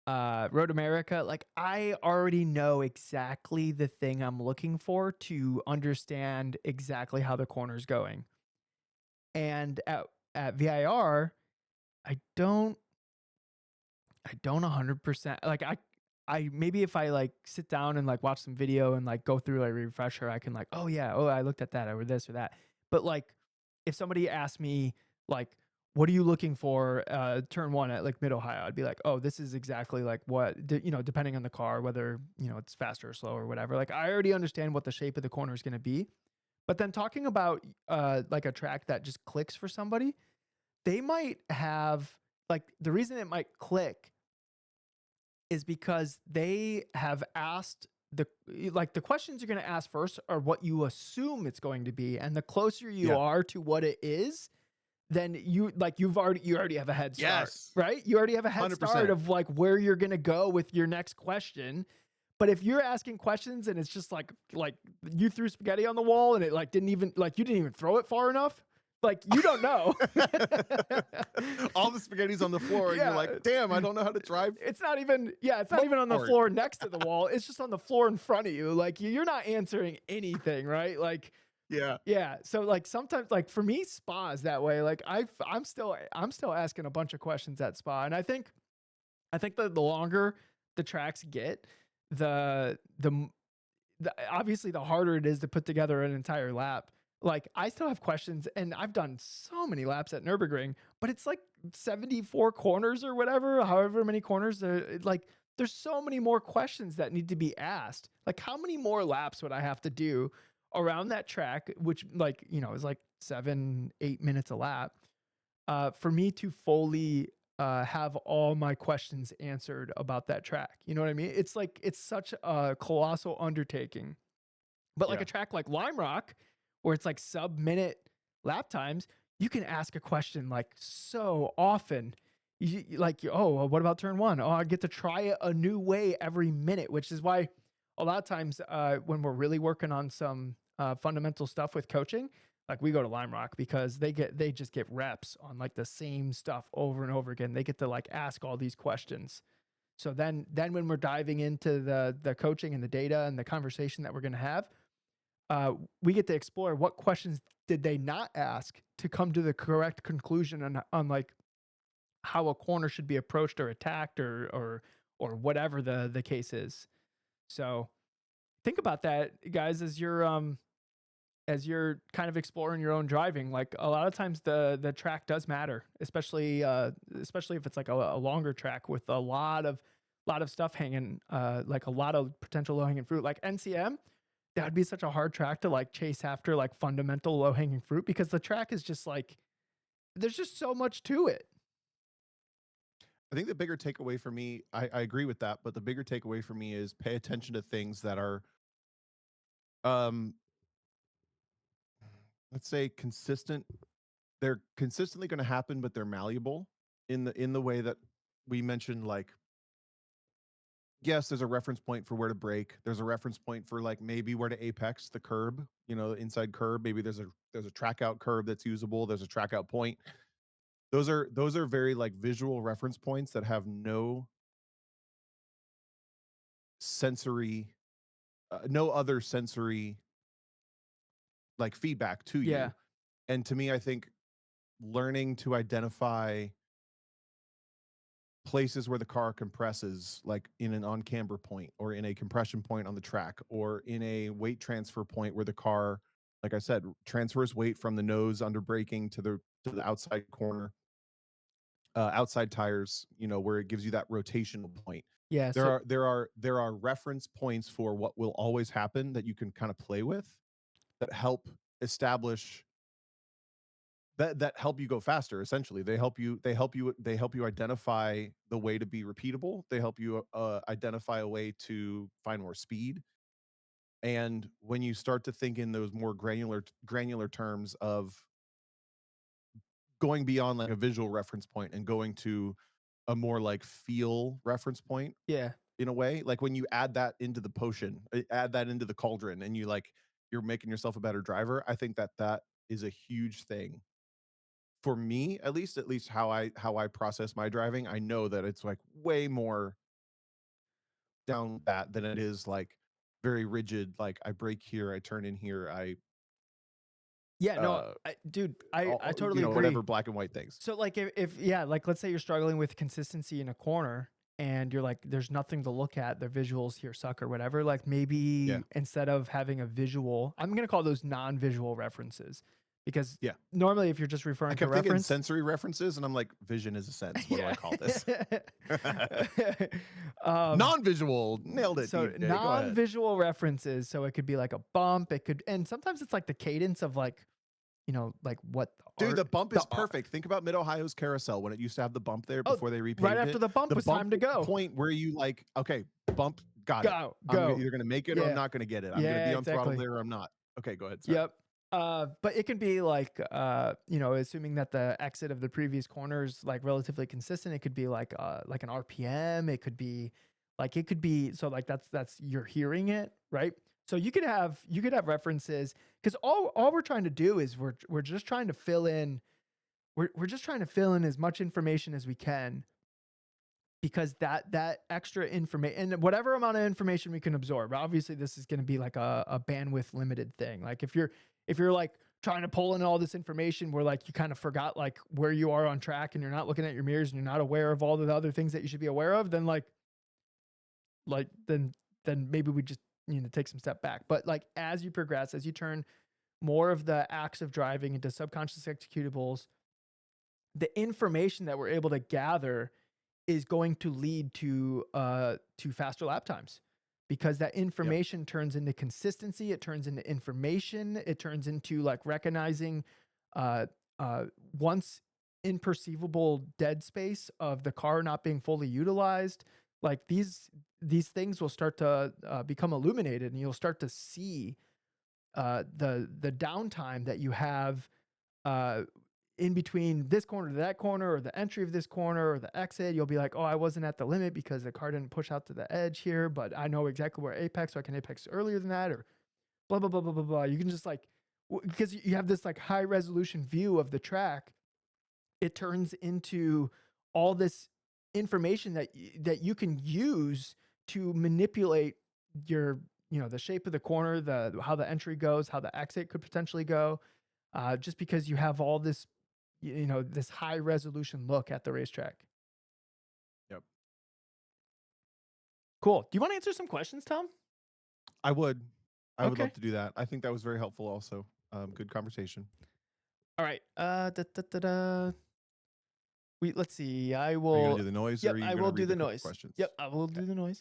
Road America. Like I already know exactly the thing I'm looking for to understand exactly how the corner's going. And at VIR, I don't I don't 100% like I maybe if I like sit down and like watch some video and like go through like a refresher, I can like, oh yeah, oh I looked at that or this or that. But like if somebody asked me like, what are you looking for turn one at like Mid Ohio, I'd be like, oh, this is exactly like what you know, depending on the car, whether you know it's faster or slow or whatever. Like I already understand what the shape of the corner is going to be. But then talking about like a track that just clicks for somebody, they might have like the reason it might click is because they have asked like the questions you're going to ask first are what you assume it's going to be, and the closer you Yeah. are to what it is, then you already have a head start, Yes. right? You already have a head start 100%. of like where you're going to go with your next question. But if you're asking questions and it's just like you threw spaghetti on the wall and it like didn't even like you didn't even throw it far enough, like you don't know. All the spaghetti's on the floor, and you're Yeah. like, damn, I don't know how to drive. It's not even it's not even on the Moped. floor next to the wall. It's just on the floor in front of you. Like you're not answering anything, right? Like Yeah. yeah. So like sometimes like for me, spa is that way. Like I'm still asking a bunch of questions at spa. And I think that the longer the tracks get, the obviously the harder it is to put together an entire lap. like I still have questions, and I've done so many laps at Nürburgring, but it's like 74 corners or whatever, however many corners there. Like there's so many more questions that need to be asked. Like how many more laps would I have to do around that track, which like is like 7-8 minutes a lap, for me to fully have all my questions answered about that track. You know what I mean? It's like it's such a colossal undertaking. But like Yeah. a track like Lime Rock, where it's like sub-minute lap times, you can ask a question like so often. Oh, well, what about turn one? Oh, I get to try it a new way every minute, which is why a lot of times when we're really working on some fundamental stuff with coaching, like we go to Lime Rock because they just get reps on like the same stuff over and over again. They get to like ask all these questions. So then when we're diving into the coaching and the data and the conversation that we're going to have, we get to explore what questions did they not ask to come to the correct conclusion on like how a corner should be approached or attacked or whatever the case is. So think about that, guys, as you're kind of exploring your own driving. Like a lot of times the track does matter, especially if it's like a longer track with a lot of stuff hanging, like a lot of potential low hanging fruit, like NCM. That would be such a hard track to like chase after like fundamental low hanging fruit because the track is just like there's just so much to it. I think the bigger takeaway for me, I agree with that, but the bigger takeaway for me is pay attention to things that are, um, let's say, consistent. They're consistently going to happen, but they're malleable in the way that we mentioned. Like, yes, there's a reference point for where to brake. There's a reference point for like maybe where to apex the curb, the inside curb. Maybe there's a track out curb that's usable. There's a track out point. Those are very like visual reference points that have no sensory, no other sensory like feedback to Yeah. you. And to me, I think learning to identify places where the car compresses, like in an on camber point or in a compression point on the track or in a weight transfer point where the car, like I said, transfers weight from the nose under braking to the outside corner, outside tires, where it gives you that rotational point. Yeah. There So are there are there are reference points for what will always happen that you can kind of play with that help establish that help you go faster. Essentially, they help you identify the way to be repeatable. They help you identify a way to find more speed. And when you start to think in those more granular terms of going beyond like a visual reference point and going to a more like feel reference point, yeah. in a way, like when you add that into the potion, add that into the cauldron, and you're making yourself a better driver. I think that is a huge thing for me, at least how I process my driving. I know that it's like way more down that than it is like very rigid. Like I brake here, I turn in here, I Yeah, no, uh dude, I totally whatever agree. black and white things. So like if yeah, like let's say you're struggling with consistency in a corner and you're like there's nothing to look at, the visuals here suck or whatever, like Yeah, maybe instead of having a visual, I'm going to call those non-visual references because yeah. normally if you're just I referring to kept thinking reference, sensory references, and I'm like, vision is a sense. What do I yeah. call this? um Non-visual, nailed it, so DJ. Go ahead. non-visual references, so it could be like a bump, it could, and sometimes it's like the cadence of like like what the Dude, art the bump the is perfect. Think about Mid Ohio's carousel when it used to have the bump there oh, before they right repaved after it. the bump The was bump time to go. point where you like, okay, bump, got it. Go, I'm go. either gonna make it or I'm Yeah. not gonna get it. I'm gonna Yeah, be on throttle exactly. there or I'm not. Okay, go ahead. Sorry. Yep. But it can be like, assuming that the exit of the previous corner is like relatively consistent, it could be like an RPM. It could be so like that's you're hearing it, right? So you could have references because all we're trying to do is we're just trying to fill in we're just trying to fill in as much information as we can because that extra information and whatever amount of information we can absorb. Obviously this is going to be like a bandwidth limited thing. Like if you're like trying to pull in all this information where like you kind of forgot like where you are on track and you're not looking at your mirrors and you're not aware of all the other things that you should be aware of, then like then maybe we just take some step back. But like as you progress, as you turn more of the acts of driving into subconscious executables, the information that we're able to gather is going to lead to faster lap times, because that Yep. information turns into consistency, it turns into information, it turns into like recognizing uh once imperceivable dead space of the car not being fully utilized. Like these things will start to become illuminated, and you'll start to see the downtime that you have uh, in between this corner to that corner, or the entry of this corner, or the exit. You'll be like, oh, I wasn't at the limit because the car didn't push out to the edge here, but I know exactly where apex, so I can apex earlier than that, or blah blah blah blah blah blah. You can just like because you have this like high resolution view of the track, it turns into all this information that you can use to manipulate your the shape of the corner, the how the entry goes, how the exit could potentially go, just because you have all this this high resolution look at the racetrack. Yep. Cool. Do you want to answer some questions, Tom? I would. I would Okay. love to do that. I think that was very helpful also. Good conversation. All right. Let's see. I Are you will. gonna do the noise, or Yep, are you I gonna will read do the quick noise. questions? Yep, I will do the noise.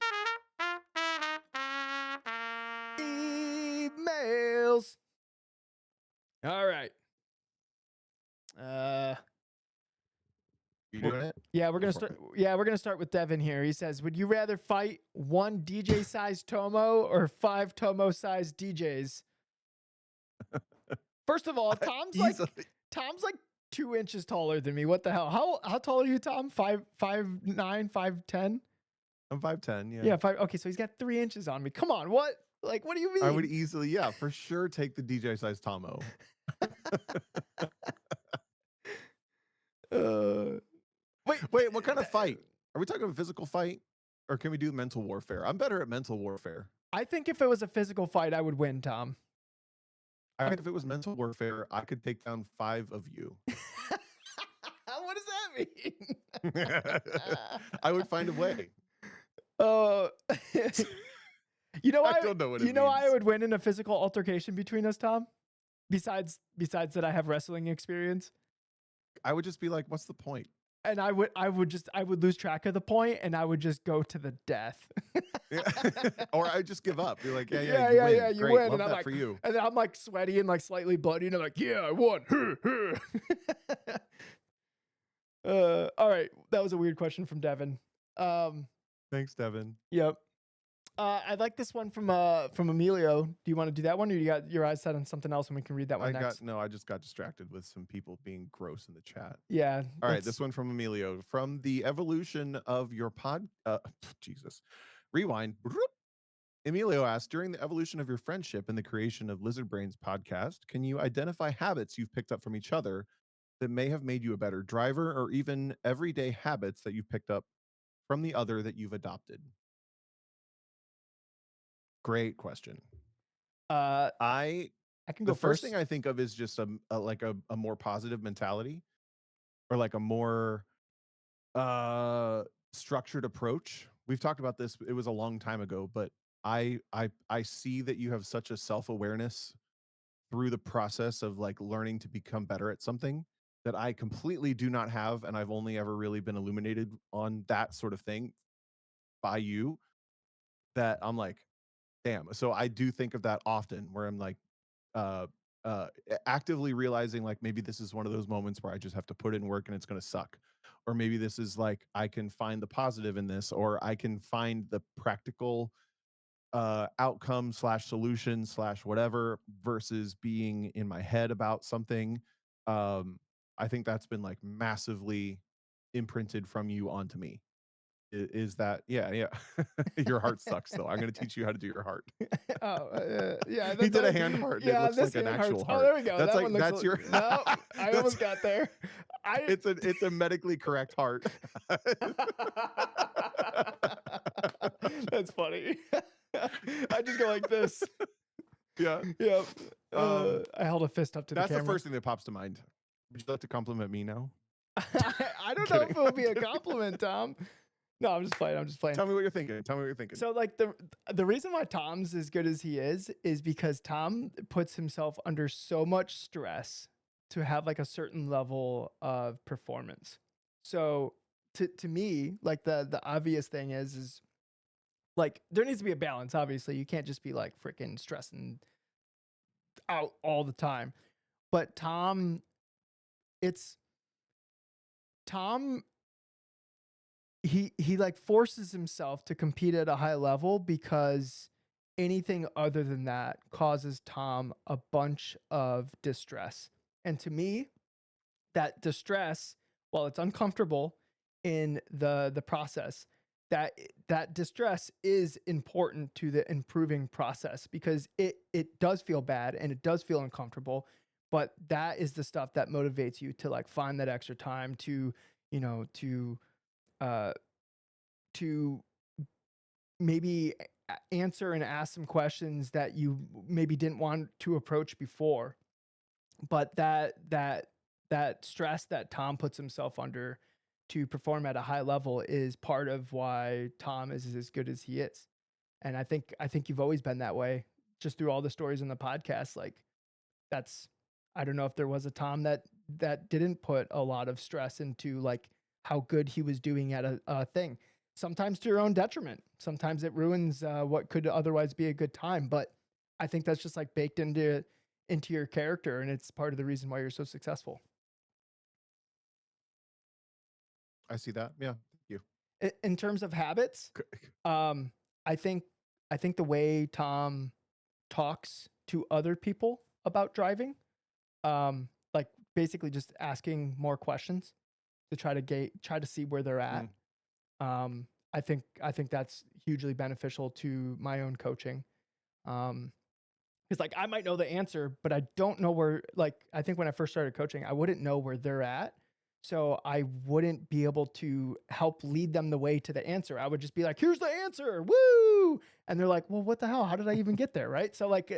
Emails. All right. You doing it? Yeah, we're Go gonna for start. it. Yeah, we're gonna start with Devin here. He says, "Would you rather fight one DJ-sized Tomo or 5 Tomo-sized DJs?" First of all, Easily. Tom's like 2 inches taller than me. What the hell? How tall are you, Tom? 5'9", 5'10"? I'm 5'10". Yeah. Yeah, 5. Okay, so he's got 3 inches on me. Come on, what? Like, what do you mean? I would easily, yeah, for sure, take the DJ size Tomo. Wait, what kind of fight? Are we talking a physical fight, or can we do mental warfare? I'm better at mental warfare. I think if it was a physical fight, I would win, Tom. I think if it was mental warfare, I could take down 5 of you. What does that mean? I would find a way. You know, I don't know what it I means. would win in a physical altercation between us, Tom. Besides that, I have wrestling experience, I would just be like, "What's the point?" and I would lose track of the point, and I would just go to the death. Yeah. Or I just give up. Be like, Yeah, you win. you Great. win, Love and I'm that like, for you. and then I'm like sweaty and like slightly bloody, and I'm like, yeah, I won. All right, that was a weird question from Devin. Thanks, Devin. Yep. I like this one from Emilio. Do you want to do that one, or you got your eyes set on something else, and we can read that one next? I just got distracted with some people being gross in the chat. Yeah. All right, this one from Emilio. From the evolution of your Jesus. Rewind. Emilio asked, during the evolution of your friendship and the creation of Lizard Brains podcast, can you identify habits you've picked up from each other that may have made you a better driver, or even everyday habits that you've picked up from the other that you've adopted? Great question. I can go The first first. thing I think of is just a more positive mentality, or like a more structured approach. We've talked about this. It was a long time ago, but I see that you have such a self-awareness through the process of like learning to become better at something that I completely do not have, and I've only ever really been illuminated on that sort of thing by you, that I'm like, damn. So I do think of that often, where I'm like uh actively realizing like maybe this is one of those moments where I just have to put in work and it's going to suck, or maybe this is like I can find the positive in this, or I can find the practical outcome slash solution slash whatever, versus being in my head about something. I think that's been like massively imprinted from you onto me. Is that, yeah. Your heart sucks though. I'm going to teach you how to do your heart. Yeah. He did a hand heart. Yeah, It looks this like an hand actual hurts. heart. Oh, there we go. That's That like one looks that's your no. I that's- almost got there. it's a medically correct heart. That's funny. I just go like this. Yeah. Yep. I held a fist up to the That's camera. the first thing that pops to mind. Would you like to compliment me now? I don't know if it would be a compliment, Tom. No, I'm just playing. I'm just playing. Tell me what you're thinking. Tell me what you're thinking. So like the reason why Tom's as good as he is because Tom puts himself under so much stress to have like a certain level of performance. So to me, like the obvious thing is like there needs to be a balance. Obviously, you can't just be like freaking stressing out all the time. But it's Tom he like forces himself to compete at a high level because anything other than that causes Tom a bunch of distress. And to me, that distress, while it's uncomfortable in the process, that distress is important to the improving process because it does feel bad and it does feel uncomfortable, but that is the stuff that motivates you to like find that extra time to, you know, uh to maybe answer and ask some questions that you maybe didn't want to approach before. But that stress that Tom puts himself under to perform at a high level is part of why Tom is as good as he is. And I think you've always been that way just through all the stories in the podcast. Like that's I don't know if there was a Tom that didn't put a lot of stress into like how good he was doing at a thing. Sometimes to your own detriment. Sometimes it ruins what could otherwise be a good time. But I think that's just like baked into your character, and it's part of the reason why you're so successful. I see that. Yeah. Thank you. In terms of habits, um, I think I think the way Tom talks to other people about driving, like basically just asking more questions to try to see where they're at. Mm. I think that's hugely beneficial to my own coaching. Because like I might know the answer, but I don't know where. Like I think when I first started coaching, I wouldn't know where they're at, so I wouldn't be able to help lead them the way to the answer. I would just be like, "Here's the answer, woo!" And they're like, "Well, what the hell? How did I even get there?" Right? So like,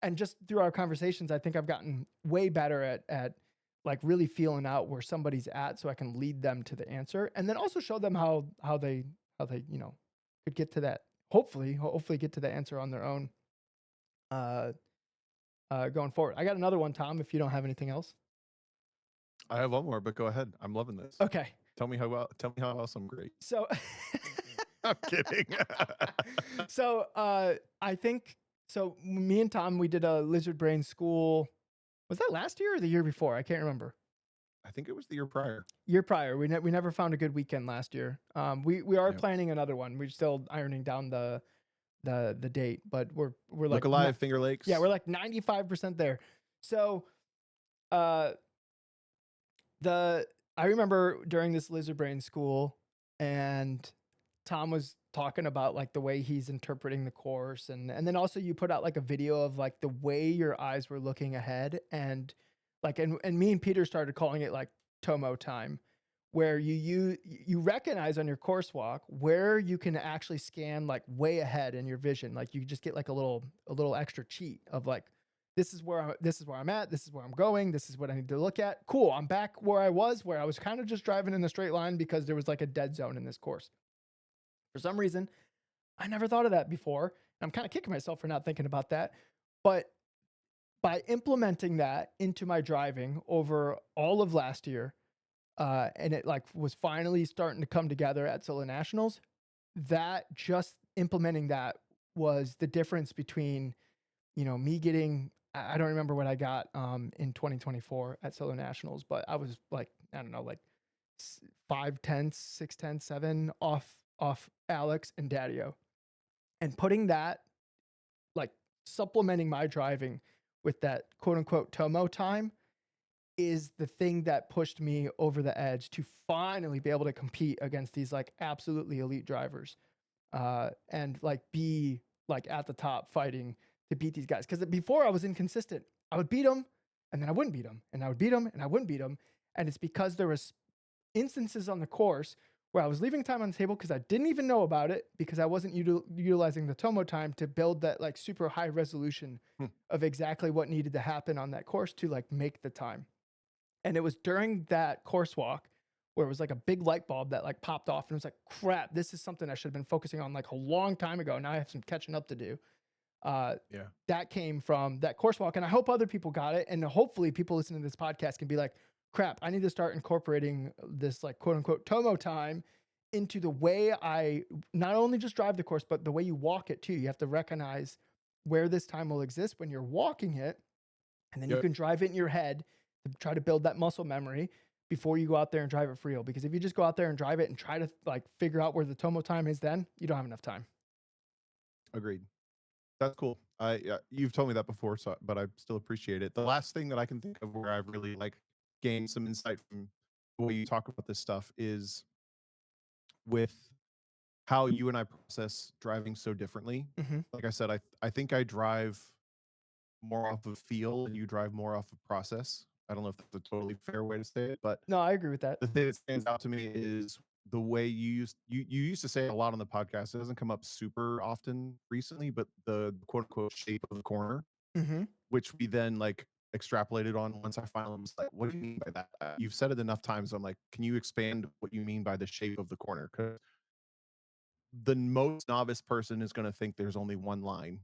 and just through our conversations, I think I've gotten way better at like really feeling out where somebody's at, so I can lead them to the answer, and then also show them how they could get to that. Hopefully get to the answer on their own uh, going forward. I got another one, Tom, if you don't have anything else. I have one more, but go ahead. I'm loving this. Okay. Tell me how well. Tell me how else I'm great. So, I'm kidding. so I think, so me and Tom, we did a Lizard Brain school. Was that last year or the year before? I can't remember. I think it was the year prior. Year prior. We never found a good weekend last year. We are Yep. planning another one. We're still ironing down the date, but we're Look like alive, Finger Lakes. yeah, we're like 95% there. So, uh, I remember during this Lizard Brain school, and Tom was talking about like the way he's interpreting the course, and then also you put out like a video of like the way your eyes were looking ahead, and like and me and Peter started calling it like Tomo time, where you recognize on your course walk where you can actually scan like way ahead in your vision, like you just get like a little extra cheat of like this is where I'm at, this is where I'm going, this is what I need to look at. Cool, I'm back where I was kind of just driving in a straight line because there was like a dead zone in this course. For some reason, I never thought of that before. I'm kind of kicking myself for not thinking about that. But by implementing that into my driving over all of last year, and it like was finally starting to come together at Solo Nationals, that just implementing that was the difference between me getting I don't remember what I got in 2024 at Solo Nationals, but I was like, I don't know, like 5 tenths, 6 tenths, 7 off Alex and Daddio. And putting that, like supplementing my driving with that quote unquote Tomo time is the thing that pushed me over the edge to finally be able to compete against these like absolutely elite drivers and like be like at the top fighting to beat these guys. Because before I was inconsistent. I would beat them and then I wouldn't beat them, and I would beat them and I wouldn't beat them. And it's because there was instances on the course where I was leaving time on the table because I didn't even know about it because I wasn't utilizing the Tomo time to build that like super high resolution of exactly what needed to happen on that course to like make the time. And it was during that course walk where it was like a big light bulb that like popped off and it was like, crap, this is something I should have been focusing on like a long time ago. Now I have some catching up to do. Uh, Yeah. that came from that course walk. And I hope other people got it. And hopefully people listening to this podcast can be like, crap, I need to start incorporating this like quote unquote Tomo time into the way I not only just drive the course, but the way you walk it too. You have to recognize where this time will exist when you're walking it. And then you Yep. can drive it in your head to try to build that muscle memory before you go out there and drive it for real. Because if you just go out there and drive it and try to like figure out where the Tomo time is, then you don't have enough time. Agreed. That's cool. You've told me that before, so but I still appreciate it. The last thing that I can think of where I've really like gained some insight from the way you talk about this stuff is with how you and I process driving so differently. Mm-hmm. Like I said, I think I drive more off of feel and you drive more off of process. I don't know if that's a totally fair way to say it, but No, I agree with that. the thing that stands out to me is the way you used to say it a lot on the podcast. It doesn't come up super often recently, but the quote unquote shape of the corner, Mm-hmm. which we then like extrapolated on once I finally was like, what do you mean by that? You've said it enough times. I'm like, can you expand what you mean by the shape of the corner? Because the most novice person is going to think there's only one line.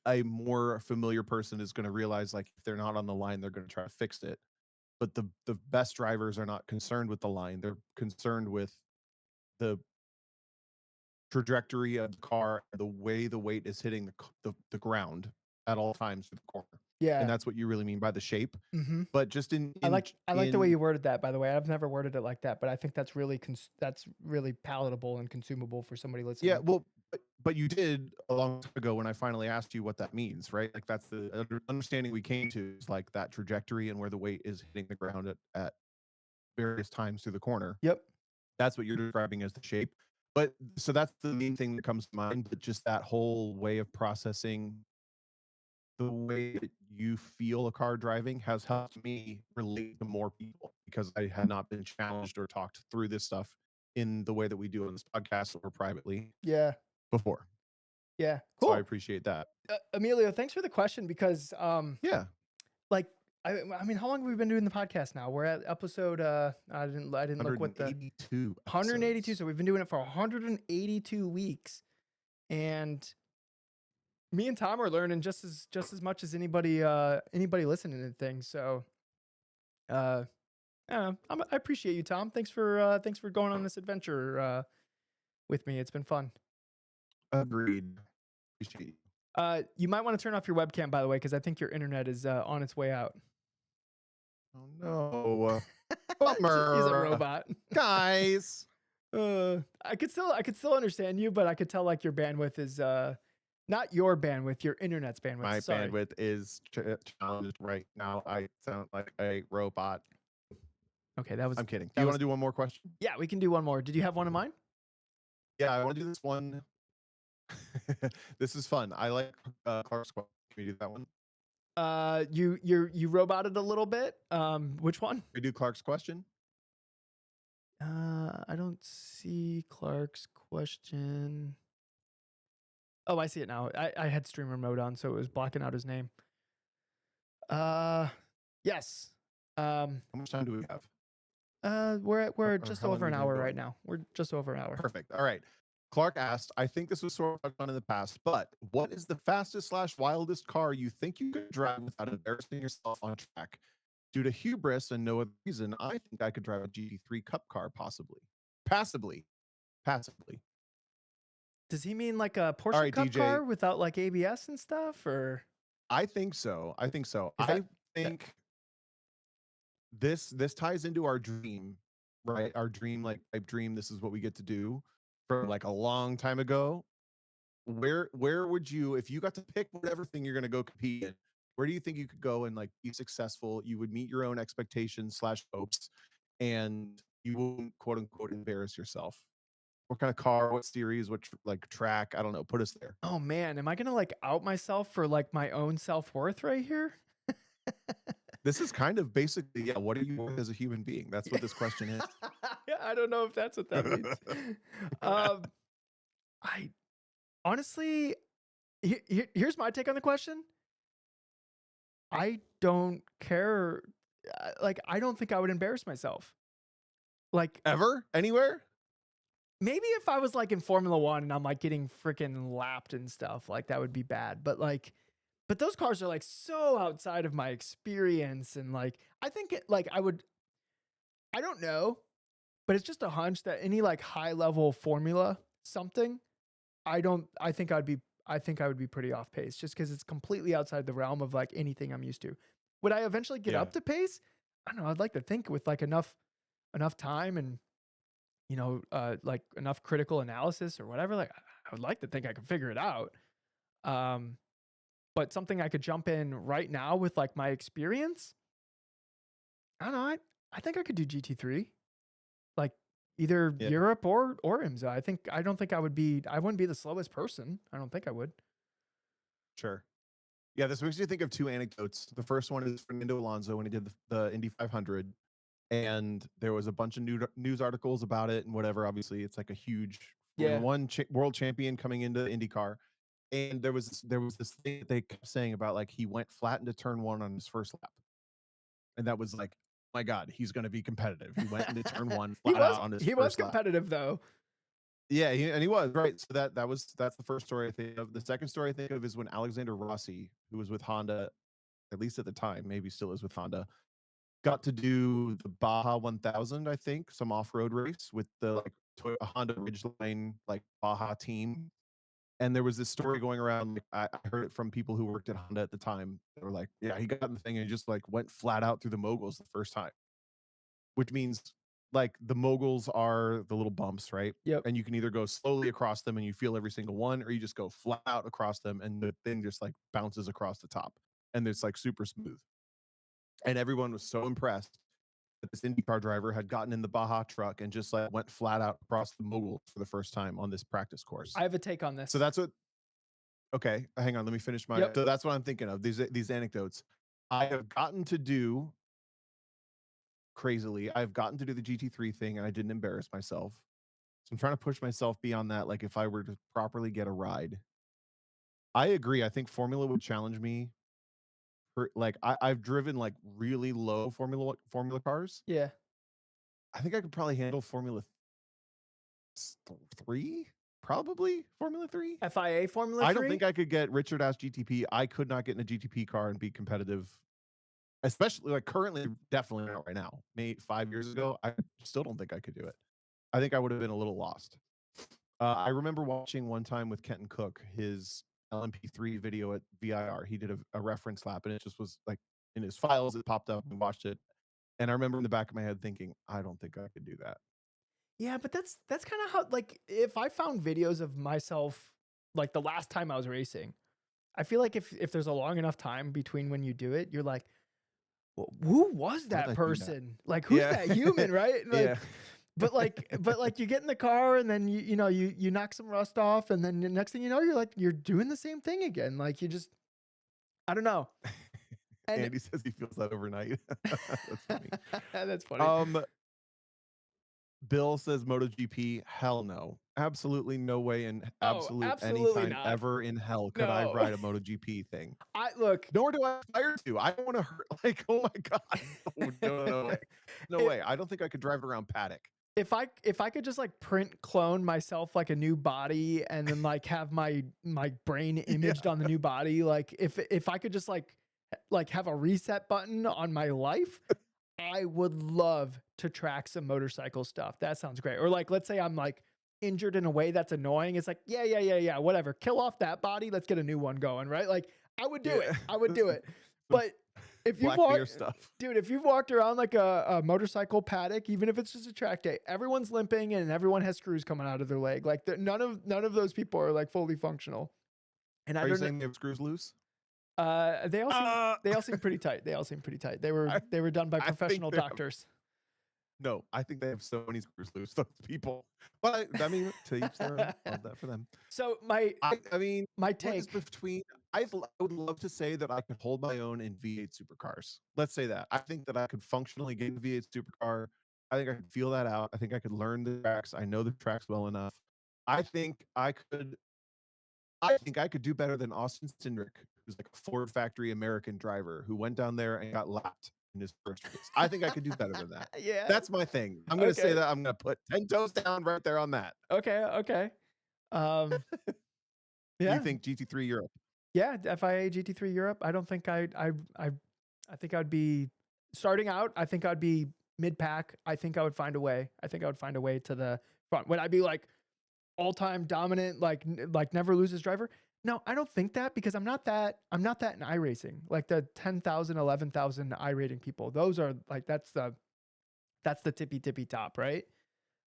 A more familiar person is going to realize like if they're not on the line, they're going to try to fix it. But the best drivers are not concerned with the line. They're concerned with the trajectory of the car, the way the weight is hitting the ground at all times through the corner. Yeah. And that's what you really mean by the shape. Mm-hmm. But just I like the way you worded that, by the way. I've never worded it like that, but I think that's really that's really palatable and consumable for somebody listening. Yeah, well, but you did a long time ago when I finally asked you what that means, right? Like that's the understanding we came to is like that trajectory and where the weight is hitting the ground at various times through the corner. Yep. That's what you're describing as the shape. But so that's the main thing that comes to mind. But just that whole way of processing the way that you feel a car driving has helped me relate to more people because I had not been challenged or talked through this stuff in the way that we do on this podcast or privately Yeah. before. Yeah. So Cool. I appreciate that. Emilio, thanks for the question because Yeah. like I mean, how long have we been doing the podcast now? We're at episode I didn't look what the 182 182. episodes. So we've been doing it for 182 weeks. And me and Tom are learning just as much as anybody listening to things. So I don't know. I appreciate you, Tom. Thanks for going on this adventure with me. It's been fun. Agreed. Appreciate you. You might want to turn off your webcam, by the way, because I think your internet is on its way out. Oh no. He's a Bummer. robot. Guys. I could still understand you, but I could tell like your bandwidth is not your bandwidth, your internet's bandwidth. My Sorry. bandwidth is challenged right now. I sound like a robot. Okay, that was. I'm kidding. Do you want to do one more question? Yeah, we can do one more. Did you have one in mind? Yeah, I want to do this one. This is fun. I like Clark's question. Can we do that one? You roboted a little bit. Which one? Can we do Clark's question? I don't see Clark's question. Oh, I see it now. I had streamer mode on, so it was blocking out his name. Yes. How much time do we have? We're Or just how long over an have we been hour right going? now. We're just over an hour. Perfect. All right. Clark asked, I think this was sort of touched on in the past, but what is the fastest / wildest car you think you could drive without embarrassing yourself on track? Due to hubris and no other reason, I think I could drive a GT3 Cup car possibly. Passively. Does he mean like a Porsche right, Cup DJ. car without like ABS and stuff, or? I think so. Is I that- think this ties into our dream, right? Our dream, like type dream. This is what we get to do from like a long time ago. Where would you, if you got to pick whatever thing you're gonna go compete in, where do you think you could go and like be successful? You would meet your own expectations / hopes, and you wouldn't quote unquote embarrass yourself. What kind of car? What series? What like track? I don't know. Put us there. Oh man, am I gonna like out myself for like my own self-worth right here? This is kind of basically, yeah. What are you worth as a human being? That's what this question is. Yeah, I don't know if that's what that means. I honestly, here's my take on the question. I don't care. Like, I don't think I would embarrass myself. Like Ever? Anywhere? maybe if I was like in Formula One and I'm like getting freaking lapped and stuff, like that would be bad. But like, but those cars are like so outside of my experience. And like, I think like I don't know, but it's just a hunch that any like high level formula something, I think I think I would be pretty off pace just because it's completely outside the realm of like anything I'm used to. Would I eventually get Yeah. up to pace? I don't know. I'd like to think with like enough time and like enough critical analysis or whatever. Like I would like to think I could figure it out. Um, but something I could jump in right now with like my experience. I don't know. I think I could do GT3, like either Yeah. Europe or IMSA. I don't think I wouldn't be the slowest person. I don't think I would. Sure. Yeah, this makes me think of two anecdotes. The first one is Fernando Alonso when he did the Indy 500, and there was a bunch of news articles about it and whatever. Obviously, it's like a huge Formula Yeah. One world champion coming into IndyCar, and there was this thing that they kept saying about like he went flat into turn one on his first lap, and that was like, my God, he's going to be competitive. He went into turn one flat out on his He was first lap. competitive though. Yeah, and he was right. So that's the first story I think of. The second story I think of is when Alexander Rossi, who was with Honda, at least at the time, maybe still is with Honda, got to do the Baja 1000, I think, some off-road race with the like Honda Ridgeline like Baja team. And there was this story going around. Like, I heard it from people who worked at Honda at the time. They were like, "Yeah, he got in the thing and just like went flat out through the moguls the first time," which means like the moguls are the little bumps, right? Yep. And you can either go slowly across them and you feel every single one, or you just go flat out across them and the thing just like bounces across the top and it's like super smooth. And everyone was so impressed that this IndyCar driver had gotten in the Baja truck and just like went flat out across the mogul for the first time on this practice course. I have a take on So this. that's what. Okay, hang on. Let me finish my. Yep. So that's what I'm thinking of. These anecdotes. I have gotten to do crazily. I've gotten to do the GT3 thing, and I didn't embarrass myself. So I'm trying to push myself beyond that. Like if I were to properly get a ride, I agree. I think Formula would challenge me. Like I've driven like really low Formula cars. Yeah. I think I could probably handle Formula 3, probably Formula 3. FIA Formula I 3? don't think I could get Richard Ass GTP. I could not get in a GTP car and be competitive, especially like currently, definitely not right now. Maybe 5 years ago, I still don't think I could do it. I think I would have been a little lost. I remember watching one time with Kenton Cook his LMP3 video at VIR. He did a reference lap, and it just was like in his files. It popped up and watched it, and I remember in the back of my head thinking, I don't think I could do that. Yeah, but that's kind of how like if I found videos of myself like the last time I was racing, I feel like if there's a long enough time between when you do it, you're like, Who was How did that I do that? person? Like, who's Yeah, that human, right?" yeah. Like, but like you get in the car and then you knock some rust off, and then the next thing you know, you're doing the same thing again. Like you just I don't know. And Andy says he feels that overnight. That's funny. that's funny. Um, Bill says MotoGP, hell no. Absolutely no way in Oh, absolute any absolutely time not. ever in hell could I No. ride a MotoGP thing. I look, Nor do I aspire to. I don't want to hurt. Like, oh my God. No, no, no way. No if way. I don't think I could drive around Paddock. if I could just like print clone myself like a new body and then like have my brain Yeah. imaged on the new body, like if I could just like have a reset button on my life, I would love to track some motorcycle stuff. That sounds great. Or like let's say I'm like injured in a way that's annoying. It's like, yeah, whatever. Kill off that body, let's get a new one going, right? Like I would do it. Yeah. I would do it. Some But if you've Black Mirror walked stuff. dude, if you've walked around like a motorcycle paddock, even if it's just a track day, everyone's limping and everyone has screws coming out of their leg. Like none of those people are like fully functional. And I Are you don't know. saying they have screws loose? They all seem Uh, they all seem pretty tight. They all seem pretty tight. They I, were done by I think professional they have. doctors. No, I think they have so many screws loose, those people. But I mean, to each their own. Love that for them. So my I mean, my what is take. between? I would love to say that I could hold my own in V8 supercars. Let's say that. I think that I could functionally get in a V8 supercar. I think I could feel that out. I think I could learn the tracks. I know the tracks well enough. I think I could. I think I could do better than Austin Cindric, who's like a Ford factory American driver who went down there and got lapped in his first race. I think I could do better than that. Yeah. That's my thing. I'm gonna say Okay. that. I'm gonna put 10 toes down right there on that. Okay. Okay. Um, You yeah. think GT3 Europe? Yeah. FIA GT3 Europe. I don't think I think I'd be starting out. I think I'd be mid pack. I think I would find a way. I think I would find a way to the front. Would I be like all-time dominant, like like never loses driver? No, I don't think that because I'm not that in iRacing. Like the 10,000, 11,000 iRating people. Those are like that's the tippy top, right?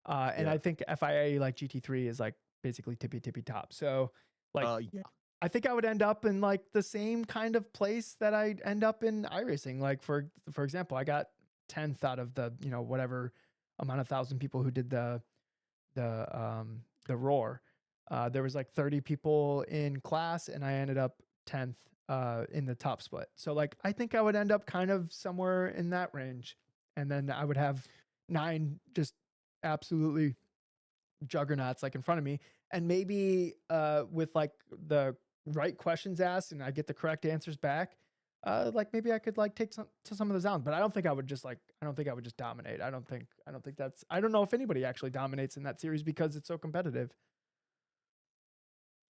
And Yeah. I think FIA like GT3 is like basically tippy top. So like Yeah. I think I would end up in like the same kind of place that I end up in iRacing. Like for example, I got 10th out of the, you know, whatever amount of thousand people who did the roar. There was like 30 people in class and I ended up 10th in the top split. So like I think I would end up kind of somewhere in that range. And then I would have 9 just absolutely juggernauts like in front of me. And maybe with like the right questions asked and I get the correct answers back, like maybe I could like take some of those down. But I don't think I would just like I don't think I would just dominate. I don't think that's I don't know if anybody actually dominates in that series because it's so competitive.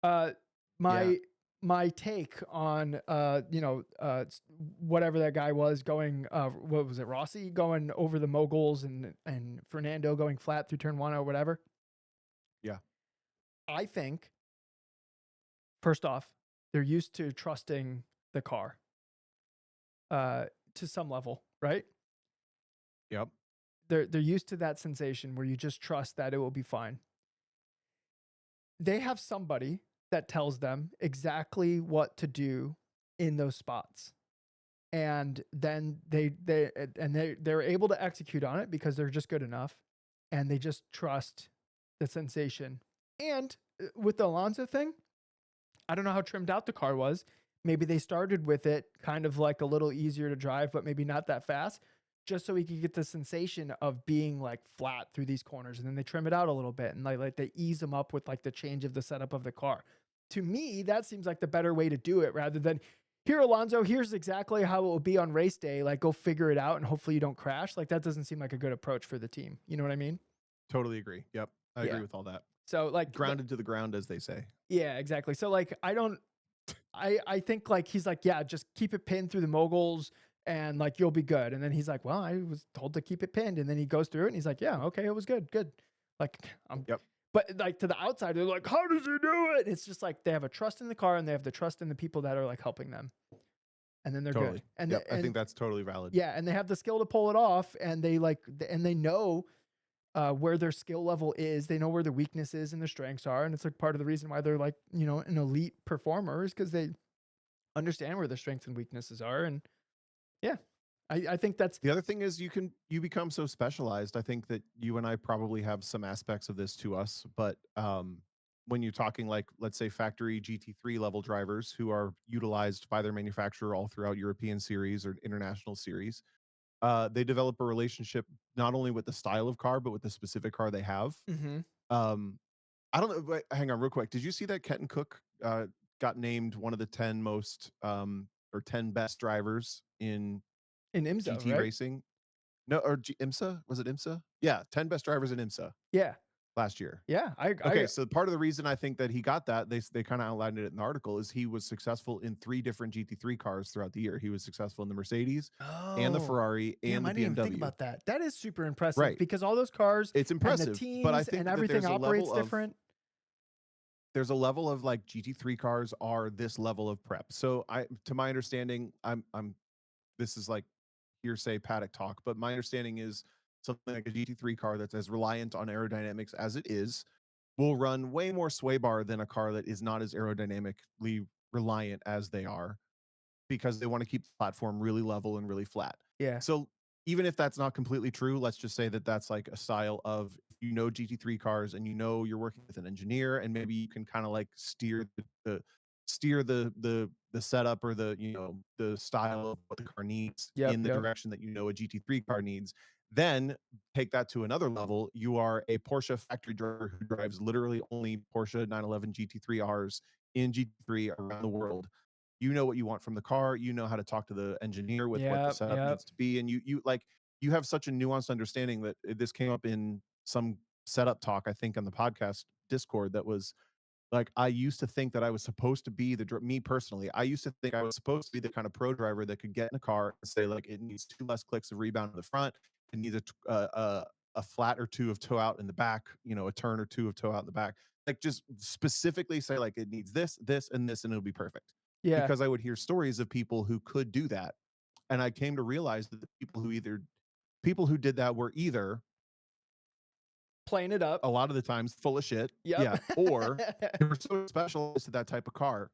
Uh, Yeah. my my take on whatever that guy was going what was it, Rossi going over the moguls and Fernando going flat through turn 1 or whatever. Yeah. I think first off, they're used to trusting the car uh to some level, right? Yep. They're used to that sensation where you just trust that it will be fine. They have somebody that tells them exactly what to do in those spots. And then they're able to execute on it because they're just good enough and they just trust the sensation. And with the Alonso thing, I don't know how trimmed out the car was. Maybe they started with it kind of like a little easier to drive, but maybe not that fast, just so he could get the sensation of being like flat through these corners. And then they trim it out a little bit and like they ease them up with like the change of the setup of the car. To me, that seems like the better way to do it rather than here, Alonso, here's exactly how it will be on race day. Like go figure it out and hopefully you don't crash. Like that doesn't seem like a good approach for the team. You know what I mean? Totally agree. Yep. I Yeah. agree with all that. So like Grounded to the ground, as they say. yeah, exactly. So like I think like he's like, yeah, just keep it pinned through the moguls and like you'll be good. And then he's like, well, I was told to keep it pinned. And then he goes through it and he's like, yeah, okay, it was good, good. Like I'm Yep. but like to the outside, they're like, how does he do it? It's just like they have a trust in the car and they have the trust in the people that are like helping them. And then they're good. Totally. Yep. I think that's totally valid. Yeah, and they have the skill to pull it off and they like and they know where their skill level is. They know where their weaknesses and their strengths are. And it's like part of the reason why they're like, you know, an elite performer is because they understand where their strengths and weaknesses are. And yeah, I think that's The other thing is you become so specialized. I think that you and I probably have some aspects of this to us, but when you're talking like let's say factory GT3 level drivers who are utilized by their manufacturer all throughout European series or international series, they develop a relationship not only with the style of car but with the specific car they have. mhm. Um, I don't know. Wait, hang on, real quick. Did you see that Kenton Cook got named one of the 10 most or 10 best drivers in In IMSA, GT right? racing? No, or IMSA? Was it IMSA? Yeah, 10 best drivers in IMSA Yeah. last year. Yeah. Okay, so part of the reason I think that he got that, they kind of outlined it in the article, is he was successful in 3 different GT3 cars throughout the year. He was successful in the Mercedes and the Oh, Ferrari damn, and the I didn't even think BMW. about that. That is super impressive Right. because all those cars It's and the impressive, but I teams and think that everything operates different. there's a level of like GT3 cars are this level of prep. So I to my understanding, I'm this is like hearsay paddock talk, but my understanding is something like a GT3 car that's as reliant on aerodynamics as it is will run way more sway bar than a car that is not as aerodynamically reliant as they are because they want to keep the platform really level and really flat. Yeah. So even if that's not completely true, let's just say that that's like a style of if you know GT3 cars and you know you're working with an engineer and maybe you can kind of like steer the setup or the the style of what the car needs Yep. in the Yep. direction that you know a GT3 car needs. Then take that to another level. You are a Porsche factory driver who drives literally only Porsche 911 GT3 Rs in GT3 around the world You know what you want from the car. You know how to talk to the engineer with what the Yep, setup yep. needs to be, and you like you have such a nuanced understanding that this came up in some setup talk I think on the podcast Discord that was like, I used to think that I was supposed to be me personally, I used to think I was supposed to be the kind of pro driver that could get in a car and say, like, it needs 2 less clicks of rebound in the front, it needs a flat or 2 of toe out in the back, you know, a turn or 2 of toe out in the back. Like, just specifically say, like, it needs this, this, and this, and it'll be perfect. Yeah. Because I would hear stories of people who could do that, and I came to realize that the people who did that were either Playing it up. a lot of the times full of shit, Yep. yeah, or they were so specialized to that type of car.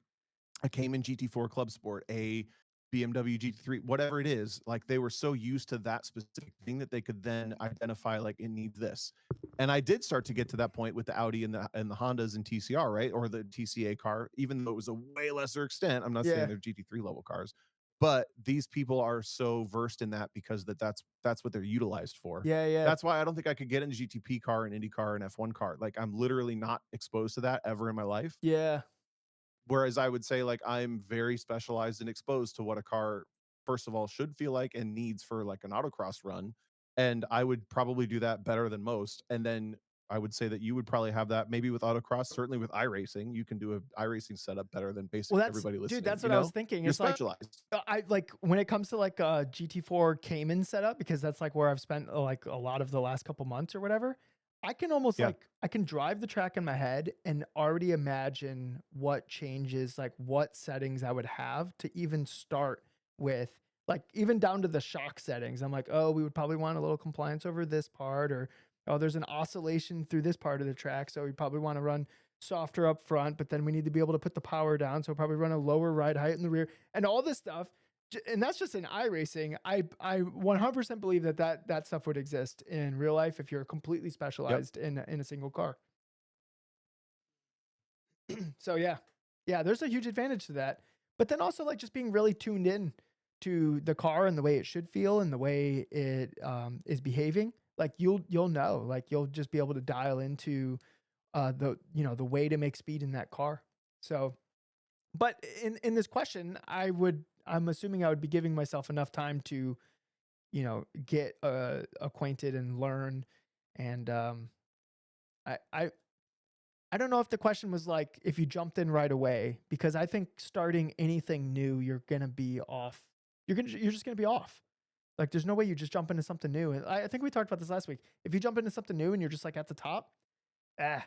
I came in GT4 Club Sport, a BMW GT3, whatever it is, like they were so used to that specific thing that they could then identify like it needs this. And I did start to get to that point with the Audi and the Hondas and TCR, right? Or the TCA car, even though it was a way lesser extent. I'm not saying Yeah. they're GT3 level cars, but these people are so versed in that because that's what they're utilized for. Yeah, yeah. That's why I don't think I could get into GTP car, an Indy car, an F1 car. Like I'm literally not exposed to that ever in my life. Yeah. Whereas I would say like I'm very specialized and exposed to what a car, first of all, should feel like and needs for like an autocross run. And I would probably do that better than most. And then I would say that you would probably have that maybe with autocross, certainly with iRacing. You can do a iRacing setup better than Well, basically that's everybody dude, listening. that's You what I was know, thinking. you're It's like specialized. I like when it comes to like GT4 Cayman setup because that's like where I've spent like a lot of the last couple months or whatever. I can almost Yeah. like I can drive the track in my head and already imagine what changes, like what settings I would have to even start with, like even down to the shock settings. I'm like, oh, we would probably want a little compliance over this part, or oh, there's an oscillation through this part of the track, so we probably want to run softer up front, but then we need to be able to put the power down. So we'll probably run a lower ride height in the rear and all this stuff. And that's just in iRacing. I 100% believe that stuff would exist in real life if you're completely Yep. specialized in a single car. So yeah, yeah, there's a huge advantage to that. But then also like just being really tuned in to the car and the way it should feel and the way it is behaving. Like you'll know, like you'll just be able to dial into the the way to make speed in that car. So, but in this question, I'm assuming I would be giving myself enough time to get acquainted and learn. And I I I don't know if the question was like if you jumped in right away because I think starting anything new, you're gonna be off. You're just gonna be off. Like there's no way you just jump into something new. And I think we talked about this last week. If you jump into something new and you're just like at the top, ah,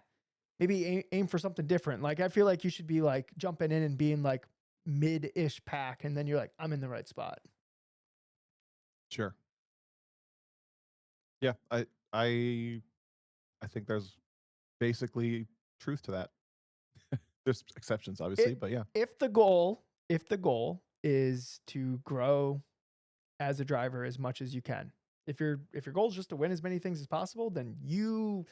maybe aim for something different. Like I feel like you should be like jumping in and being like mid-ish pack, and then you're like, I'm in the right spot. Sure. Yeah. I I think there's basically truth to that. There's exceptions, obviously, It but yeah. if the goal is to grow as a driver as much as you can. If your goal is just to win as many things as possible, then you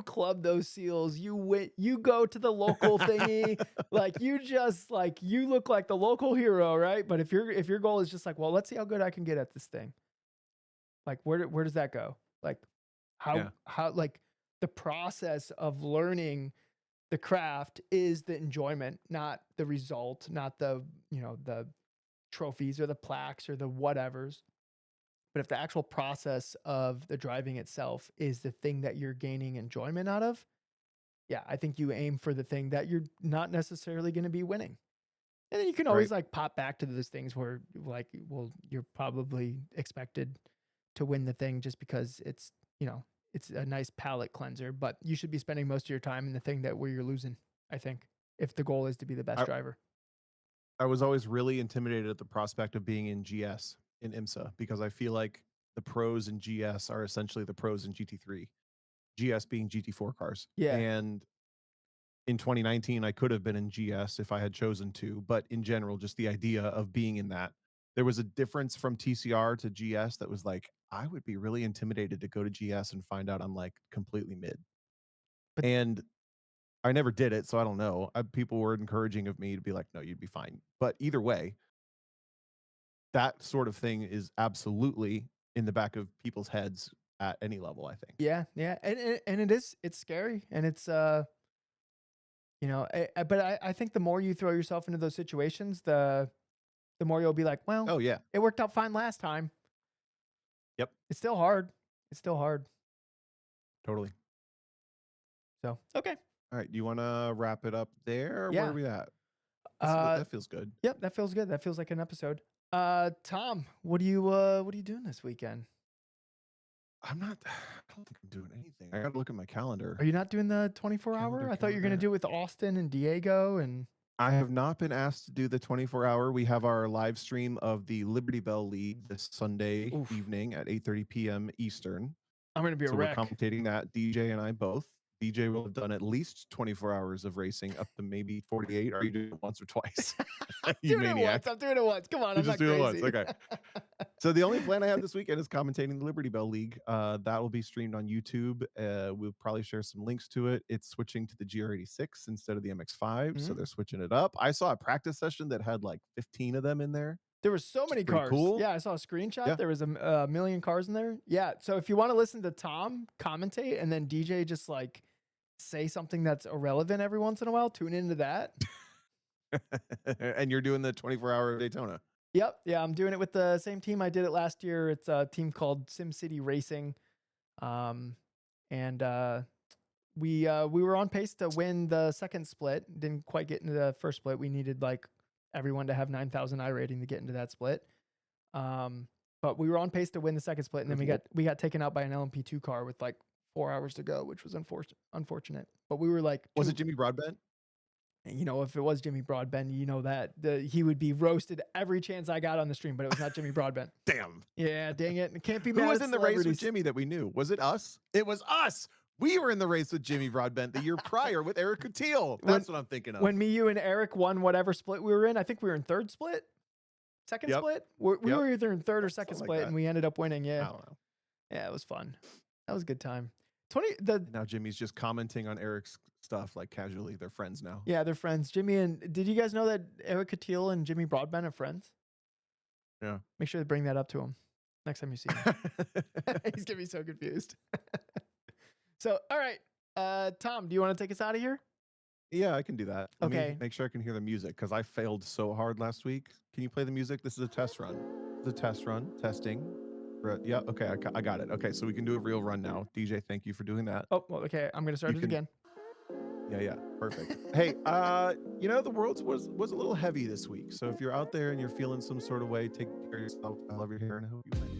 club those seals, you win, you go to the local thingy, like you just like you look like the local hero, right? But if your goal is just like, well, let's see how good I can get at this thing. Like where does that go? Like Yeah. how like the process of learning the craft is the enjoyment, not the result, not the trophies or the plaques or the whatevers. But if the actual process of the driving itself is the thing that you're gaining enjoyment out of, yeah, I think you aim for the thing that you're not necessarily going to be winning. And then you can always Right. like pop back to those things where like, well, you're probably expected to win the thing just because it's a nice palate cleanser, but you should be spending most of your time in the thing that where you're losing, I think, if the goal is to be the best I driver. I was always really intimidated at the prospect of being in GS in IMSA because I feel like the pros in GS are essentially the pros in GT3, GS being GT4 cars. Yeah. And in 2019, I could have been in GS if I had chosen to, but in general, just the idea of being in that, there was a difference from TCR to GS that was like, I would be really intimidated to go to GS and find out I'm like completely mid. But And I never did it, so I don't know. People were encouraging of me to be like, no, you'd be fine. But either way, that sort of thing is absolutely in the back of people's heads at any level, I think. yeah, yeah. And it's scary and it's You know, but I think the more you throw yourself into those situations, the more you'll be like, well, Oh yeah. it worked out fine last time. Yep. It's still hard. It's still hard. Totally. So, okay. All right. Do you want to wrap it up there? Or where Yeah. are we at? Uh, That feels good. yep, that feels good. That feels like an episode. Tom, what are you doing this weekend? I don't think I'm doing anything. I got to look at my calendar. Are you not doing the 24-hour? Calendar, I thought you were going to calendar. do it with Austin and Diego and I have not been asked to do the 24-hour. We have our live stream of the Liberty Bell League this Sunday Oof. evening at 8:30 p.m. Eastern. I'm going to be a So wreck. we're commentating that. DJ and I both. DJ will have done at least 24 hours of racing, up to maybe 48. Are you doing it once or twice? You doing maniac. it once. I'm doing it once. Come on, You I'm just not do it crazy. once. Okay. So the only plan I have this weekend is commentating the Liberty Bell League. That will be streamed on YouTube. We'll probably share some links to it. It's switching to the GR86 instead of the MX5, so they're switching it up. I saw a practice session that had like 15 of them in there. There were so many pretty cars. cool. Yeah, I saw a screenshot. Yeah. There was a million cars in there. Yeah. So if you want to listen to Tom commentate and then DJ just like say something that's irrelevant every once in a while, tune into that. And you're doing the 24-hour Daytona. Yep. Yeah, I'm doing it with the same team I did it last year. It's a team called SimCity Racing. We were on pace to win the second split. Didn't quite get into the first split. We needed like everyone to have 9,000 I rating to get into that split. But we were on pace to win the second split, and then we got taken out by an LMP2 car with like 4 hours to go, which was unfortunate. But we were like, Was it Jimmy Broadbent? you know, if it was Jimmy Broadbent, you know that he would be roasted every chance I got on the stream, but it was not Jimmy Broadbent. Damn. Yeah, dang it. It can't be mad. Who was at in the race with celebrities. Jimmy that we knew? Was it us? It was us. We were in the race with Jimmy Broadbent the year prior with Eric Coutil. That's what I'm thinking of. When me, you, and Eric won whatever split we were in, I think we were in third split, second split. We were either in third or second Something split, like and we ended up winning. I Yeah, don't know. yeah, it was fun. That was a good time. Now Jimmy's just commenting on Eric's stuff like casually. They're friends now. Yeah, they're friends. Jimmy and did you guys know that Eric Coutil and Jimmy Broadbent are friends? Yeah. Make sure to bring that up to him next time you see him. He's gonna be so confused. So, all right, Tom, do you want to take us out of here? Yeah, I can do that. Let me Okay. make sure I can hear the music because I failed so hard last week. Can you play the music? This is a test run. This is a test run. Testing. Yeah. Okay. I got it. Okay. So we can do a real run now. DJ, thank you for doing that. Oh, well, okay. I'm gonna start You it can- again. Yeah. Perfect. Hey, you know, the world was a little heavy this week. So if you're out there and you're feeling some sort of way, take care of yourself. I love your hair and I hope you win.